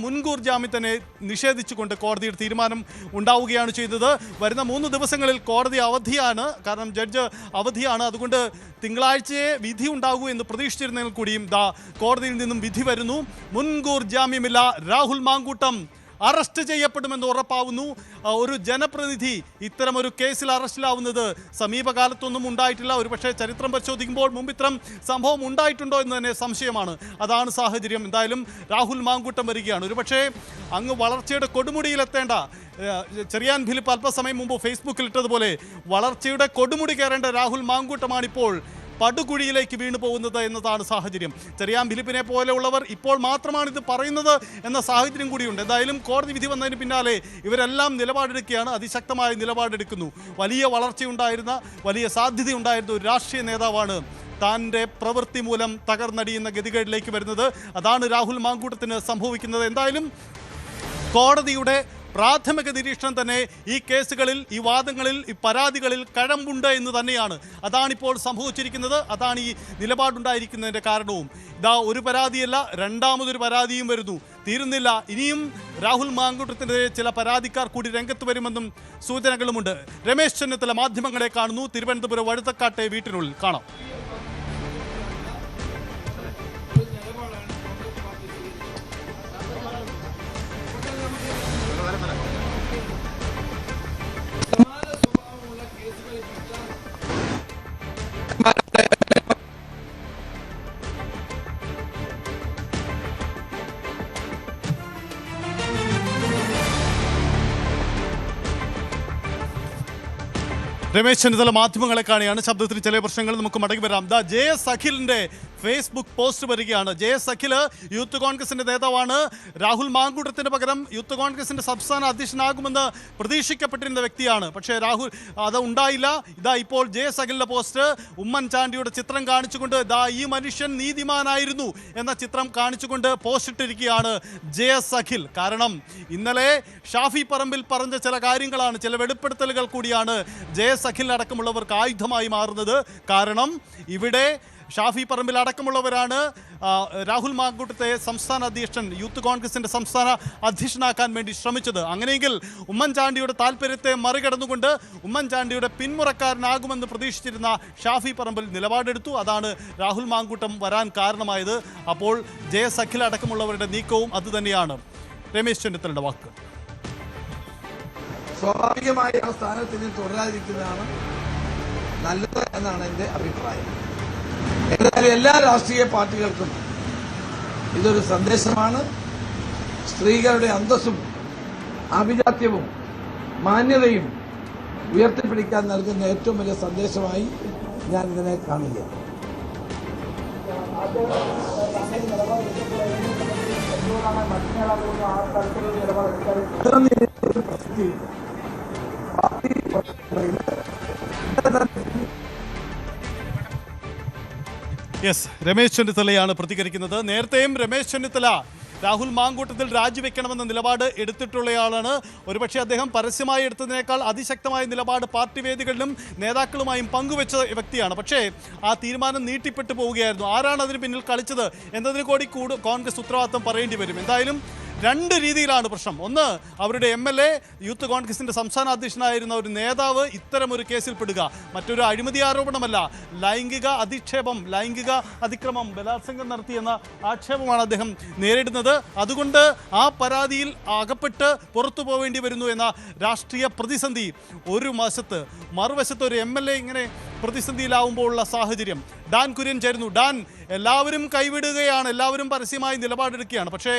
മുൻകൂർ ജാമ്യം തന്നെ നിഷേധിച്ചുകൊണ്ട് കോടതിയുടെ തീരുമാനം ഉണ്ടാവുകയാണ് ചെയ്തത്. വരുന്ന 3 ദിവസങ്ങളിൽ കോടതി അവധിയാണ്. കാരണം ജഡ്ജ് അവധിയാണ്. അതുകൊണ്ട് തിങ്കളാഴ്ചയെ വിധി ഉണ്ടാകൂ എന്ന് പ്രതീക്ഷിച്ചിരുന്നെങ്കിൽ കൂടിയും കോടതിയിൽ നിന്നും വിധി വരുന്നു. മുൻകൂർ ജാമ്യമില്ല. രാഹുൽ മാങ്കൂട്ടം അറസ്റ്റ് ചെയ്യപ്പെടുമെന്ന് ഉറപ്പാവുന്നു. ഒരു ജനപ്രതിനിധി ഇത്തരം ഒരു കേസിൽ അറസ്റ്റിലാവുന്നത് സമീപകാലത്തൊന്നും ഉണ്ടായിട്ടില്ല. ഒരുപക്ഷെ ചരിത്രം പരിശോധിക്കുമ്പോൾ മുമ്പ് ഇത്തരം സംഭവം ഉണ്ടായിട്ടുണ്ടോ എന്ന് തന്നെ സംശയമാണ്. അതാണ് സാഹചര്യം. എന്തായാലും രാഹുൽ മാങ്കൂട്ടം വരികയാണ്. ഒരുപക്ഷെ അങ്ങ് വളർച്ചയുടെ കൊടുമുടിയിലെത്തേണ്ട ചെറിയാൻ ഫിലിപ്പ് അല്പസമയം മുമ്പ് ഫേസ്ബുക്കിൽ ഇട്ടതുപോലെ വളർച്ചയുടെ കൊടുമുടി കയറേണ്ട രാഹുൽ മാങ്കൂട്ടമാണിപ്പോൾ പടുകുഴിയിലേക്ക് വീണു പോകുന്നത് എന്നതാണ് സാഹചര്യം. ചെറിയാൻ ഫിലിപ്പിനെ പോലെയുള്ളവർ ഇപ്പോൾ മാത്രമാണ് ഇത് പറയുന്നത് എന്ന സാഹചര്യം കൂടിയുണ്ട്. എന്തായാലും കോടതി വിധി വന്നതിന് പിന്നാലെ ഇവരെല്ലാം നിലപാടെടുക്കുകയാണ്, അതിശക്തമായ നിലപാടെടുക്കുന്നു. വലിയ വളർച്ചയുണ്ടായിരുന്ന, വലിയ സാധ്യതയുണ്ടായിരുന്ന ഒരു രാഷ്ട്രീയ നേതാവാണ് തൻ്റെ പ്രവൃത്തി മൂലം തകർന്നടിയുന്ന ഗതികേടിലേക്ക് വരുന്നത്. അതാണ് രാഹുൽ മാങ്കൂട്ടത്തിന് സംഭവിക്കുന്നത്. എന്തായാലും കോടതിയുടെ പ്രാഥമിക നിരീക്ഷണം തന്നെ ഈ കേസുകളിൽ, ഈ വാദങ്ങളിൽ, ഈ പരാതികളിൽ കഴമ്പുണ്ട് എന്ന് തന്നെയാണ്. അതാണിപ്പോൾ സംഭവിച്ചിരിക്കുന്നത്. അതാണ് ഈ നിലപാടുണ്ടായിരിക്കുന്നതിൻ്റെ കാരണവും. ഇതാ ഒരു പരാതിയല്ല, രണ്ടാമതൊരു പരാതിയും വരുന്നു. തീരുന്നില്ല. ഇനിയും രാഹുൽ മാങ്കൂട്ടത്തിനെതിരെ ചില പരാതിക്കാർ കൂടി രംഗത്ത് വരുമെന്നും സൂചനകളുമുണ്ട്. രമേശ് ചെന്നിത്തല മാധ്യമങ്ങളെ കാണുന്നു. തിരുവനന്തപുരം വഴുതക്കാട്ടെ വീട്ടിനുള്ളിൽ കാണാം. രമേശ് ചെന്നിത്തല മാധ്യമങ്ങളെ കാണിയാണ്. ശബ്ദത്തിൽ ചില പ്രശ്നങ്ങൾ നമുക്ക് മടങ്ങി വരാം. JS അഖിലിന്റെ ഫേസ്ബുക്ക് പോസ്റ്റ് വരികയാണ്. JS അഖിൽ യൂത്ത് കോൺഗ്രസിന്റെ നേതാവാണ്. രാഹുൽ മാങ്കൂട്ടത്തിന് പകരം യൂത്ത് കോൺഗ്രസിന്റെ സംസ്ഥാന അധ്യക്ഷനാകുമെന്ന് പ്രതീക്ഷിക്കപ്പെട്ടിരുന്ന വ്യക്തിയാണ്. പക്ഷേ രാഹുൽ അത് ഉണ്ടായില്ല. ഇതാ ഇപ്പോൾ JS അഖിലിന്റെ പോസ്റ്റ് ഉമ്മൻചാണ്ടിയുടെ ചിത്രം കാണിച്ചുകൊണ്ട് ഈ മനുഷ്യൻ നീതിമാനായിരുന്നു എന്ന ചിത്രം കാണിച്ചുകൊണ്ട് പോസ്റ്റ് ഇട്ടിരിക്കുകയാണ് JS അഖിൽ. കാരണം ഇന്നലെ ഷാഫി പറമ്പിൽ പറഞ്ഞ ചില കാര്യങ്ങളാണ്, ചില വെളിപ്പെടുത്തലുകൾ കൂടിയാണ് JS അഖിൽ അടക്കമുള്ളവർക്ക് ആയുധമായി മാറുന്നത്. കാരണം ഇവിടെ ഷാഫി പറമ്പിൽ അടക്കമുള്ളവരാണ് രാഹുൽ മാങ്കൂട്ടത്തെ സംസ്ഥാന അധ്യക്ഷൻ, യൂത്ത് കോൺഗ്രസിന്റെ സംസ്ഥാന അധ്യക്ഷനാക്കാൻ വേണ്ടി ശ്രമിച്ചത്. അങ്ങനെയെങ്കിൽ ഉമ്മൻചാണ്ടിയുടെ താല്പര്യത്തെ മറികടന്നുകൊണ്ട് ഉമ്മൻചാണ്ടിയുടെ പിന്മുറക്കാരനാകുമെന്ന് പ്രതീക്ഷിച്ചിരുന്ന ഷാഫി പറമ്പിൽ നിലപാടെടുത്തു. അതാണ് രാഹുൽ മാങ്കൂട്ടം വരാൻ കാരണമായത്. അപ്പോൾ JS അഖിൽ അടക്കമുള്ളവരുടെ നീക്കവും അതുതന്നെയാണ്. രമേശ് ചെന്നിത്തലയുടെ വാക്ക്. സ്വാഭാവികമായി ആ സ്ഥാനത്തിന് തുടരാതിരിക്കുന്നതാണ് നല്ലത് എന്നാണ് എൻ്റെ അഭിപ്രായം. എന്തായാലും എല്ലാ രാഷ്ട്രീയ പാർട്ടികൾക്കും ഇതൊരു സന്ദേശമാണ്. സ്ത്രീകളുടെ അന്തസ്സും ആഭിജാത്യവും മാന്യതയും ഉയർത്തിപ്പിടിക്കാൻ നൽകുന്ന ഏറ്റവും വലിയ സന്ദേശമായി ഞാൻ ഇതിനെ കാണുകയാണ്. യെസ്, രമേശ് ചെന്നിത്തലയാണ് പ്രതികരിക്കുന്നത്. നേരത്തെയും രമേശ് ചെന്നിത്തല രാഹുൽ മാങ്കൂട്ടത്തിൽ രാജിവെക്കണമെന്ന നിലപാട് എടുത്തിട്ടുള്ളയാളാണ്. ഒരുപക്ഷെ അദ്ദേഹം പരസ്യമായി എടുത്തതിനേക്കാൾ അതിശക്തമായ നിലപാട് പാർട്ടി വേദികളിലും നേതാക്കളുമായും പങ്കുവെച്ച വ്യക്തിയാണ്. പക്ഷേ ആ തീരുമാനം നീട്ടിപ്പെട്ടു പോവുകയായിരുന്നു. ആരാണ് അതിന് പിന്നിൽ കളിച്ചത് എന്നതിന് കൂടി കോൺഗ്രസ് ഉത്തരവാദിത്തം പറയേണ്ടി വരും. എന്തായാലും രണ്ട് രീതിയിലാണ് പ്രശ്നം. ഒന്ന്, അവരുടെ MLA യൂത്ത് കോൺഗ്രസിന്റെ സംസ്ഥാന അധ്യക്ഷനായിരുന്ന ഒരു നേതാവ് ഇത്തരമൊരു കേസിൽ പെടുക. മറ്റൊരു അഴിമതി ആരോപണമല്ല, ലൈംഗിക അധിക്ഷേപം, ലൈംഗിക അതിക്രമം, ബലാത്സംഗം നടത്തിയെന്ന ആക്ഷേപമാണ് അദ്ദേഹം നേരിടുന്നത്. അതുകൊണ്ട് ആ പരാതിയിൽ അകപ്പെട്ട് പുറത്തു പോവേണ്ടി വരുന്നു എന്ന രാഷ്ട്രീയ പ്രതിസന്ധി ഒരു വശത്ത്. മറുവശത്ത് ഒരു MLA ഇങ്ങനെ പ്രതിസന്ധിയിലാവുമ്പോഴുള്ള സാഹചര്യം. ഡാൻ കുര്യൻ ചേരുന്നു. ഡാൻ, എല്ലാവരും കൈവിടുകയാണ്, എല്ലാവരും പരസ്യമായി നിലപാടെടുക്കുകയാണ്. പക്ഷേ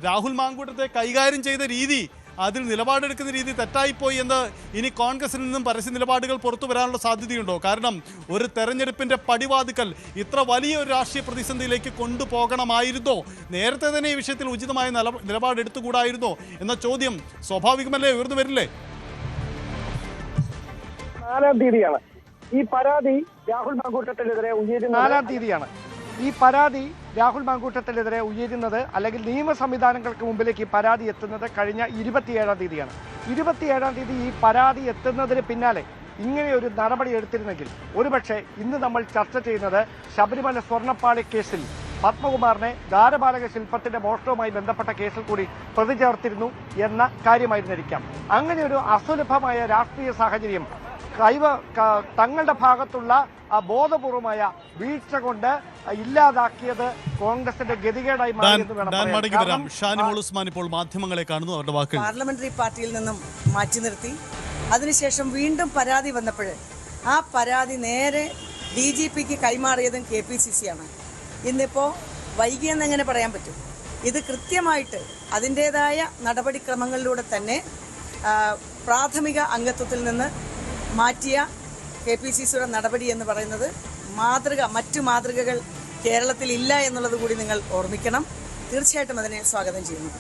രാഹുൽ മാങ്കൂട്ടത്തെ കൈകാര്യം ചെയ്ത രീതി, അതിൽ നിലപാടെടുക്കുന്ന രീതി തെറ്റായിപ്പോയി എന്ന് ഇനി കോൺഗ്രസിൽ നിന്നും പരസ്യ നിലപാടുകൾ പുറത്തു വരാനുള്ള സാധ്യതയുണ്ടോ? കാരണം ഒരു തെരഞ്ഞെടുപ്പിന്റെ പടിവാതിക്കൽ ഇത്ര വലിയ ഒരു രാഷ്ട്രീയ പ്രതിസന്ധിയിലേക്ക് കൊണ്ടുപോകണമായിരുന്നോ? നേരത്തെ തന്നെ ഈ വിഷയത്തിൽ ഉചിതമായ നിലപാടെടുത്തുകൂടായിരുന്നോ എന്ന ചോദ്യം സ്വാഭാവികമല്ലേ ഉയർന്നു വരില്ലേ? 4-ാം തീയതിയാണ് ഈ പരാതി രാഹുൽ മാങ്കൂട്ടത്തിനെതിരെ ഉയരുന്നത്. 4-ാം തീയതിയാണ് ഈ പരാതി രാഹുൽ മാങ്കൂട്ടത്തിനെതിരെ ഉയരുന്നത്, അല്ലെങ്കിൽ നിയമ സംവിധാനങ്ങൾക്ക് മുമ്പിലേക്ക് ഈ പരാതി എത്തുന്നത് കഴിഞ്ഞ 27-ാം തീയതിയാണ്. 27-ാം തീയതി ഈ പരാതി എത്തുന്നതിന് പിന്നാലെ ഇങ്ങനെ ഒരു നടപടി എടുത്തിരുന്നെങ്കിൽ ഒരുപക്ഷെ ഇന്ന് നമ്മൾ ചർച്ച ചെയ്യുന്നത് ശബരിമല സ്വർണ്ണപ്പാളി കേസിൽ പത്മകുമാറിനെ ദ്വാരപാലക ശില്പത്തിന്റെ മോഷണവുമായി ബന്ധപ്പെട്ട കേസിൽ കൂടി പ്രതി ചേർത്തിരുന്നു എന്ന കാര്യമായിരുന്നിരിക്കാം. അങ്ങനെ ഒരു അസുലഭമായ രാഷ്ട്രീയ സാഹചര്യം തങ്ങളുടെ ഭാഗത്തുള്ള ബോധപൂർവമായ വീഴ്ച കൊണ്ട് ഇല്ലാതാക്കിയത് കോൺഗ്രസിന്റെ ഗതികേടായി മാറിയെന്ന് വേണം. ഇപ്പോൾ മാധ്യമങ്ങളെ കാണുന്നു. അവരുടെ വാക്കുകൾ പാർലമെന്ററി പാർട്ടിയിൽ നിന്നും മാറ്റി നിർത്തി. അതിനുശേഷം വീണ്ടും പരാതി വന്നപ്പോൾ ആ പരാതി നേരെ DGPക്ക് കൈമാറിയതും KPCC ആണ്. ഇന്നിപ്പോൾ വൈകിയെന്ന് എങ്ങനെ പറയാൻ പറ്റും? ഇത് കൃത്യമായിട്ട് അതിൻ്റെതായ നടപടിക്രമങ്ങളിലൂടെ തന്നെ പ്രാഥമിക അംഗത്വത്തിൽ നിന്ന് മാറ്റിയ KPCCയുടെ നടപടി എന്ന് പറയുന്നത് മറ്റു മാതൃകകൾ കേരളത്തിൽ ഇല്ല എന്നുള്ളത് കൂടി നിങ്ങൾ ഓർമ്മിക്കണം. തീർച്ചയായിട്ടും അതിനെ സ്വാഗതം ചെയ്യുന്നു.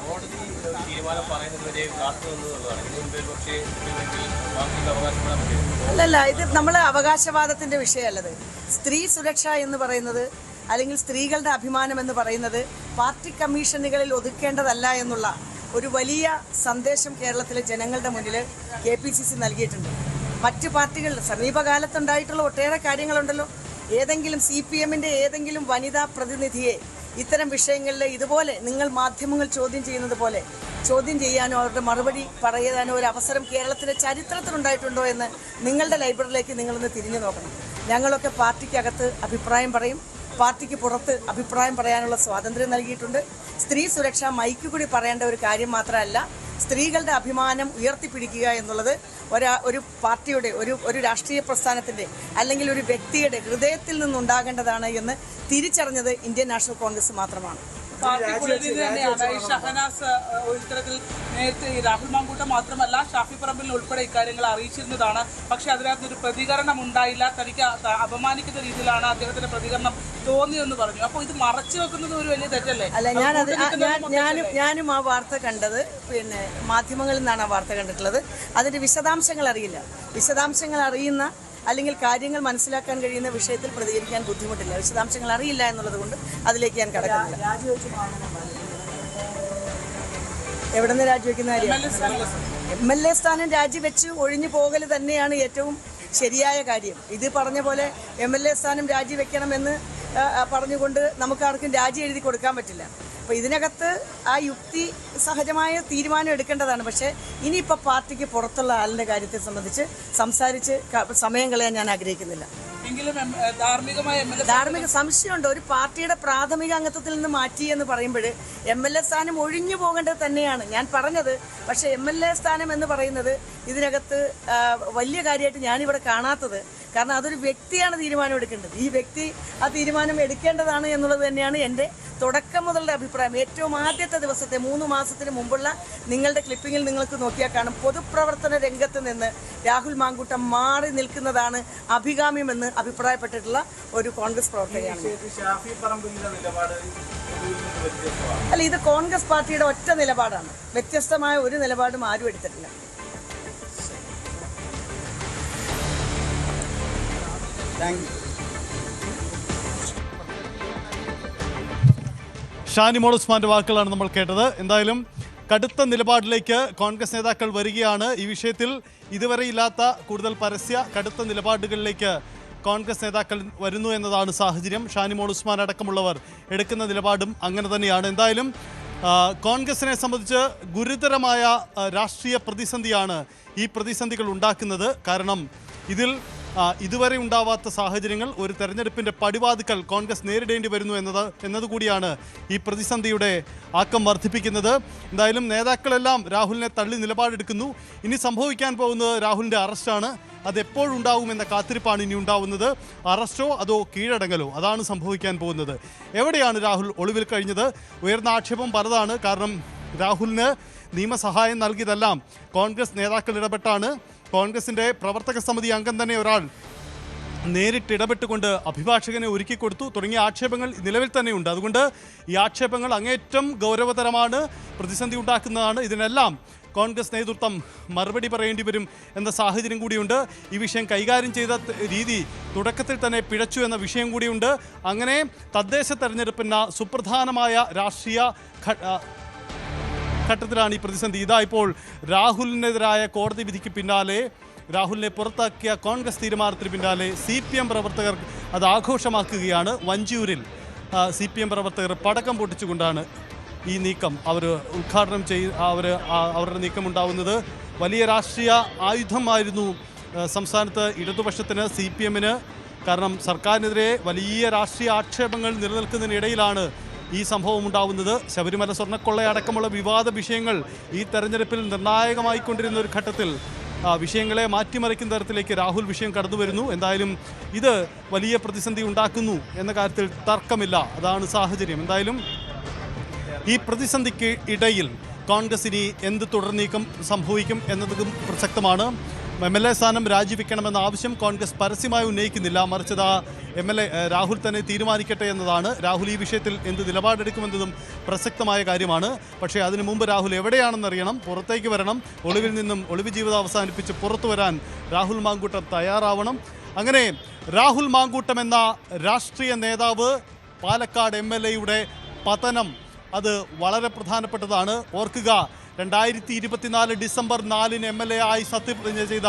അല്ലല്ല, ഇത് നമ്മൾ അവകാശവാദത്തിന്റെ വിഷയമല്ലത്. സ്ത്രീ സുരക്ഷ എന്ന് പറയുന്നത്, അല്ലെങ്കിൽ സ്ത്രീകളുടെ അഭിമാനം എന്ന് പറയുന്നത് പാർട്ടി കമ്മീഷനുകളിൽ ഒതുക്കേണ്ടതല്ല എന്നുള്ള ഒരു വലിയ സന്ദേശം കേരളത്തിലെ ജനങ്ങളുടെ മുന്നിൽ KPCC നൽകിയിട്ടുണ്ട്. മറ്റു പാർട്ടികളിൽ സമീപകാലത്തുണ്ടായിട്ടുള്ള ഒട്ടേറെ കാര്യങ്ങളുണ്ടല്ലോ. ഏതെങ്കിലും CPMന്റെ ഏതെങ്കിലും വനിതാ പ്രതിനിധിയെ ഇത്തരം വിഷയങ്ങളിൽ ഇതുപോലെ നിങ്ങൾ മാധ്യമങ്ങൾ ചോദ്യം ചെയ്യുന്നത് പോലെ ചോദ്യം ചെയ്യാനോ അവരുടെ മറുപടി പറയാനോ ഒരു അവസരം കേരളത്തിലെ ചരിത്രത്തിലുണ്ടായിട്ടുണ്ടോ എന്ന് നിങ്ങളുടെ ലൈബ്രറിയിലേക്ക് നിങ്ങളൊന്ന് തിരിഞ്ഞു നോക്കണം. ഞങ്ങളൊക്കെ പാർട്ടിക്കകത്ത് അഭിപ്രായം പറയും, പാർട്ടിക്ക് പുറത്ത് അഭിപ്രായം പറയാനുള്ള സ്വാതന്ത്ര്യം നൽകിയിട്ടുണ്ട്. സ്ത്രീ സുരക്ഷ മൈക്ക് കൂടി പറയേണ്ട ഒരു കാര്യം മാത്രമല്ല, സ്ത്രീകളുടെ അഭിമാനം ഉയർത്തിപ്പിടിക്കുക എന്നുള്ളത് ഒരു പാർട്ടിയുടെ ഒരു രാഷ്ട്രീയ പ്രസ്ഥാനത്തിൻ്റെ അല്ലെങ്കിൽ ഒരു വ്യക്തിയുടെ ഹൃദയത്തിൽ നിന്നുണ്ടാകേണ്ടതാണ് എന്ന് തിരിച്ചറിഞ്ഞത് ഇന്ത്യൻ നാഷണൽ കോൺഗ്രസ് മാത്രമാണ്. പാർട്ടിക്കുള്ളിൽ തന്നെയാണ് ഈ ഷഹനാസ് ഇത്തരത്തിൽ നേരത്തെ ഈ രാഹുൽ മാങ്കൂട്ടം മാത്രമല്ല ഷാഫി പറമ്പിൽ ഉൾപ്പെടെ ഇക്കാര്യങ്ങൾ അറിയിച്ചിരുന്നതാണ്. പക്ഷേ അതിനകത്തൊരു പ്രതികരണം ഉണ്ടായില്ല. തനിക്ക് അപമാനിക്കുന്ന രീതിയിലാണ് അദ്ദേഹത്തിന്റെ പ്രതികരണം തോന്നിയെന്ന് പറഞ്ഞു. അപ്പോൾ ഇത് മറച്ചു വെക്കുന്നത് ഒരു വലിയ തെറ്റല്ലേ? അല്ല, ഞാനും ആ വാർത്ത കണ്ടത് പിന്നെ മാധ്യമങ്ങളിൽ നിന്നാണ് ആ വാർത്ത കണ്ടിട്ടുള്ളത്. അതിന്റെ വിശദാംശങ്ങൾ അറിയില്ല. വിശദാംശങ്ങൾ അറിയുന്ന അല്ലെങ്കിൽ കാര്യങ്ങൾ മനസ്സിലാക്കാൻ കഴിയുന്ന വിഷയത്തിൽ പ്രതികരിക്കാൻ ബുദ്ധിമുട്ടില്ല. വിശദാംശങ്ങൾ അറിയില്ല എന്നുള്ളത് കൊണ്ട് അതിലേക്ക് ഞാൻ കടക്കുന്നില്ല. എവിടെ നിന്ന് രാജിവെക്കുന്ന കാര്യം? MLA സ്ഥാനം രാജിവെച്ച് ഒഴിഞ്ഞു പോകൽ തന്നെയാണ് ഏറ്റവും ശരിയായ കാര്യം. ഇത് പറഞ്ഞ പോലെ MLA സ്ഥാനം രാജിവെക്കണമെന്ന് പറഞ്ഞുകൊണ്ട് നമുക്കാർക്കും രാജി എഴുതി കൊടുക്കാൻ പറ്റില്ല. അപ്പോൾ ഇതിനകത്ത് ആ യുക്തി സഹജമായ തീരുമാനം എടുക്കേണ്ടതാണ്. പക്ഷേ ഇനിയിപ്പോൾ പാർട്ടിക്ക് പുറത്തുള്ള ആളിൻ്റെ കാര്യത്തെ സംബന്ധിച്ച് സംസാരിച്ച് സമയം കളയാൻ ഞാൻ ആഗ്രഹിക്കുന്നില്ല. ധാർമ്മിക സംശയമുണ്ട്. ഒരു പാർട്ടിയുടെ പ്രാഥമിക അംഗത്വത്തിൽ നിന്ന് മാറ്റി എന്ന് പറയുമ്പോൾ MLA സ്ഥാനം ഒഴിഞ്ഞു പോകേണ്ടത് തന്നെയാണ് ഞാൻ പറഞ്ഞത്. പക്ഷേ MLA സ്ഥാനം എന്ന് പറയുന്നത് ഇതിനകത്ത് വലിയ കാര്യമായിട്ട് ഞാനിവിടെ കാണാത്തത്. കാരണം അതൊരു വ്യക്തിയാണ് തീരുമാനം എടുക്കേണ്ടത്. ഈ വ്യക്തി ആ തീരുമാനം എടുക്കേണ്ടതാണ് എന്നുള്ളത് തന്നെയാണ് എൻ്റെ തുടക്കം മുതലുള്ള അഭിപ്രായം. ഏറ്റവും ആദ്യത്തെ ദിവസത്തെ 3 മാസത്തിന് മുമ്പുള്ള നിങ്ങളുടെ ക്ലിപ്പിങ്ങിൽ നിങ്ങൾക്ക് നോക്കിയാൽ കാണും, പൊതുപ്രവർത്തന രംഗത്ത് നിന്ന് രാഹുൽ മാങ്കൂട്ടം മാറി നിൽക്കുന്നതാണ് അഭികാമ്യമെന്ന് അഭിപ്രായപ്പെട്ടിട്ടുള്ള ഒരു കോൺഗ്രസ് പ്രവർത്തകയാണ്. അല്ല, ഇത് കോൺഗ്രസ് പാർട്ടിയുടെ ഒറ്റ നിലപാടാണ്. വ്യത്യസ്തമായ ഒരു നിലപാടും ആരും എടുത്തിട്ടില്ല. ഷാനിമോൾ ഉസ്മാന്റെ വാക്കുകളാണ് നമ്മൾ കേട്ടത്. എന്തായാലും കടുത്ത നിലപാടിലേക്ക് കോൺഗ്രസ് നേതാക്കൾ വരികയാണ്. ഈ വിഷയത്തിൽ ഇതുവരെ ഇല്ലാത്ത കൂടുതൽ പരസ്യ കടുത്ത നിലപാടുകളിലേക്ക് കോൺഗ്രസ് നേതാക്കൾ വരുന്നു എന്നതാണ് സാഹചര്യം. ഷാനിമോൾ ഉസ്മാൻ അടക്കമുള്ളവർ എടുക്കുന്ന നിലപാടും അങ്ങനെ തന്നെയാണ്. എന്തായാലും കോൺഗ്രസിനെ സംബന്ധിച്ച് ഗുരുതരമായ രാഷ്ട്രീയ പ്രതിസന്ധിയാണ് ഈ പ്രതിസന്ധികൾ ഉണ്ടാക്കുന്നത്. കാരണം ഇതിൽ ഇതുവരെ ഉണ്ടാവാത്ത സാഹചര്യങ്ങൾ, ഒരു തെരഞ്ഞെടുപ്പിൻ്റെ പടിവാതിക്കൽ കോൺഗ്രസ് നേരിടേണ്ടി വരുന്നു എന്നതുകൂടിയാണ് ഈ പ്രതിസന്ധിയുടെ ആക്കം വർദ്ധിപ്പിക്കുന്നത്. എന്തായാലും നേതാക്കളെല്ലാം രാഹുലിനെ തള്ളി നിലപാടെടുക്കുന്നു. ഇനി സംഭവിക്കാൻ പോകുന്നത് രാഹുലിൻ്റെ അറസ്റ്റാണ്. അതെപ്പോഴുണ്ടാവുമെന്ന കാത്തിരിപ്പാണ് ഇനി ഉണ്ടാവുന്നത്. അറസ്റ്റോ അതോ കീഴടങ്ങലോ, അതാണ് സംഭവിക്കാൻ പോകുന്നത്. എവിടെയാണ് രാഹുൽ ഒളിവിൽ കഴിഞ്ഞത്? ഉയർന്ന ആക്ഷേപം പലതാണ്. കാരണം രാഹുലിന് നിയമസഹായം നൽകിയതെല്ലാം കോൺഗ്രസ് നേതാക്കൾ ഇടപെട്ടാണ്. കോൺഗ്രസിൻ്റെ പ്രവർത്തക സമിതി അംഗം തന്നെ ഒരാൾ നേരിട്ട് ഇടപെട്ടുകൊണ്ട് അഭിഭാഷകനെ ഒരുക്കി കൊടുത്തു തുടങ്ങിയ ആക്ഷേപങ്ങൾ നിലവിൽ തന്നെയുണ്ട്. അതുകൊണ്ട് ഈ ആക്ഷേപങ്ങൾ അങ്ങേറ്റം ഗൗരവതരമാണ്, പ്രതിസന്ധി ഉണ്ടാക്കുന്നതാണ്. ഇതിനെല്ലാം കോൺഗ്രസ് നേതൃത്വം മറുപടി പറയേണ്ടി വരും എന്ന സാഹചര്യം കൂടിയുണ്ട്. ഈ വിഷയം കൈകാര്യം ചെയ്ത രീതി തുടക്കത്തിൽ തന്നെ പിഴച്ചു എന്ന വിഷയം കൂടിയുണ്ട്. അങ്ങനെ തദ്ദേശ തെരഞ്ഞെടുപ്പിന് സുപ്രധാനമായ രാഷ്ട്രീയ ഘട്ടത്തിലാണ് ഈ പ്രതിസന്ധി. ഇതാ ഇപ്പോൾ രാഹുലിനെതിരായ കോടതി വിധിക്ക് പിന്നാലെ, രാഹുലിനെ പുറത്താക്കിയ കോൺഗ്രസ് തീരുമാനത്തിന് പിന്നാലെ CPM പ്രവർത്തകർ അത് ആഘോഷമാക്കുകയാണ്. വഞ്ചിയൂരിൽ CPM പ്രവർത്തകർ പടക്കം പൊട്ടിച്ചുകൊണ്ടാണ് ഈ നീക്കം ഉദ്ഘാടനം അവരുടെ നീക്കമുണ്ടാവുന്നത്. വലിയ രാഷ്ട്രീയ ആയുധമായിരുന്നു സംസ്ഥാനത്ത് ഇടതുപക്ഷത്തിന്, CPM-ന്. കാരണം സർക്കാരിനെതിരെ വലിയ രാഷ്ട്രീയ ആക്ഷേപങ്ങൾ നിലനിൽക്കുന്നതിനിടയിലാണ് ഈ സംഭവം ഉണ്ടാവുന്നത്. ശബരിമല സ്വർണ്ണക്കൊള്ളയടക്കമുള്ള വിവാദ വിഷയങ്ങൾ ഈ തെരഞ്ഞെടുപ്പിൽ നിർണായകമായിക്കൊണ്ടിരുന്ന ഒരു ഘട്ടത്തിൽ വിഷയങ്ങളെ മാറ്റിമറിക്കുന്ന തരത്തിലേക്ക് രാഹുൽ വിഷയം കടന്നു വരുന്നു. എന്തായാലും ഇത് വലിയ പ്രതിസന്ധി ഉണ്ടാക്കുന്നു എന്ന കാര്യത്തിൽ തർക്കമില്ല. അതാണ് സാഹചര്യം. എന്തായാലും ഈ പ്രതിസന്ധിക്ക് ഇടയിൽ കോൺഗ്രസ് ഇനി എന്ത് തുടർനീക്കം സംഭവിക്കും എന്നതും പ്രസക്തമാണ്. MLA സ്ഥാനം രാജിവെക്കണമെന്ന ആവശ്യം കോൺഗ്രസ് പരസ്യമായി ഉന്നയിക്കുന്നില്ല. മറിച്ച് MLA രാഹുൽ തന്നെ തീരുമാനിക്കട്ടെ എന്നതാണ്. രാഹുൽ ഈ വിഷയത്തിൽ എന്ത് നിലപാടെടുക്കുമെന്നതും പ്രസക്തമായ കാര്യമാണ്. പക്ഷേ അതിനു മുമ്പ് രാഹുൽ എവിടെയാണെന്നറിയണം, പുറത്തേക്ക് വരണം. ഒളിവിൽ നിന്നും ഒളിവ് ജീവിതം അവസാനിപ്പിച്ച് പുറത്തു വരാൻ രാഹുൽ മാങ്കൂട്ടം തയ്യാറാവണം. അങ്ങനെ രാഹുൽ മാങ്കൂട്ടം എന്ന രാഷ്ട്രീയ നേതാവ്, പാലക്കാട് MLA-യുടെ പതനം, അത് വളരെ പ്രധാനപ്പെട്ടതാണ്. ഓർക്കുക, 2024 ഡിസംബർ 4-ന് MLA ആയി സത്യപ്രതിജ്ഞ ചെയ്ത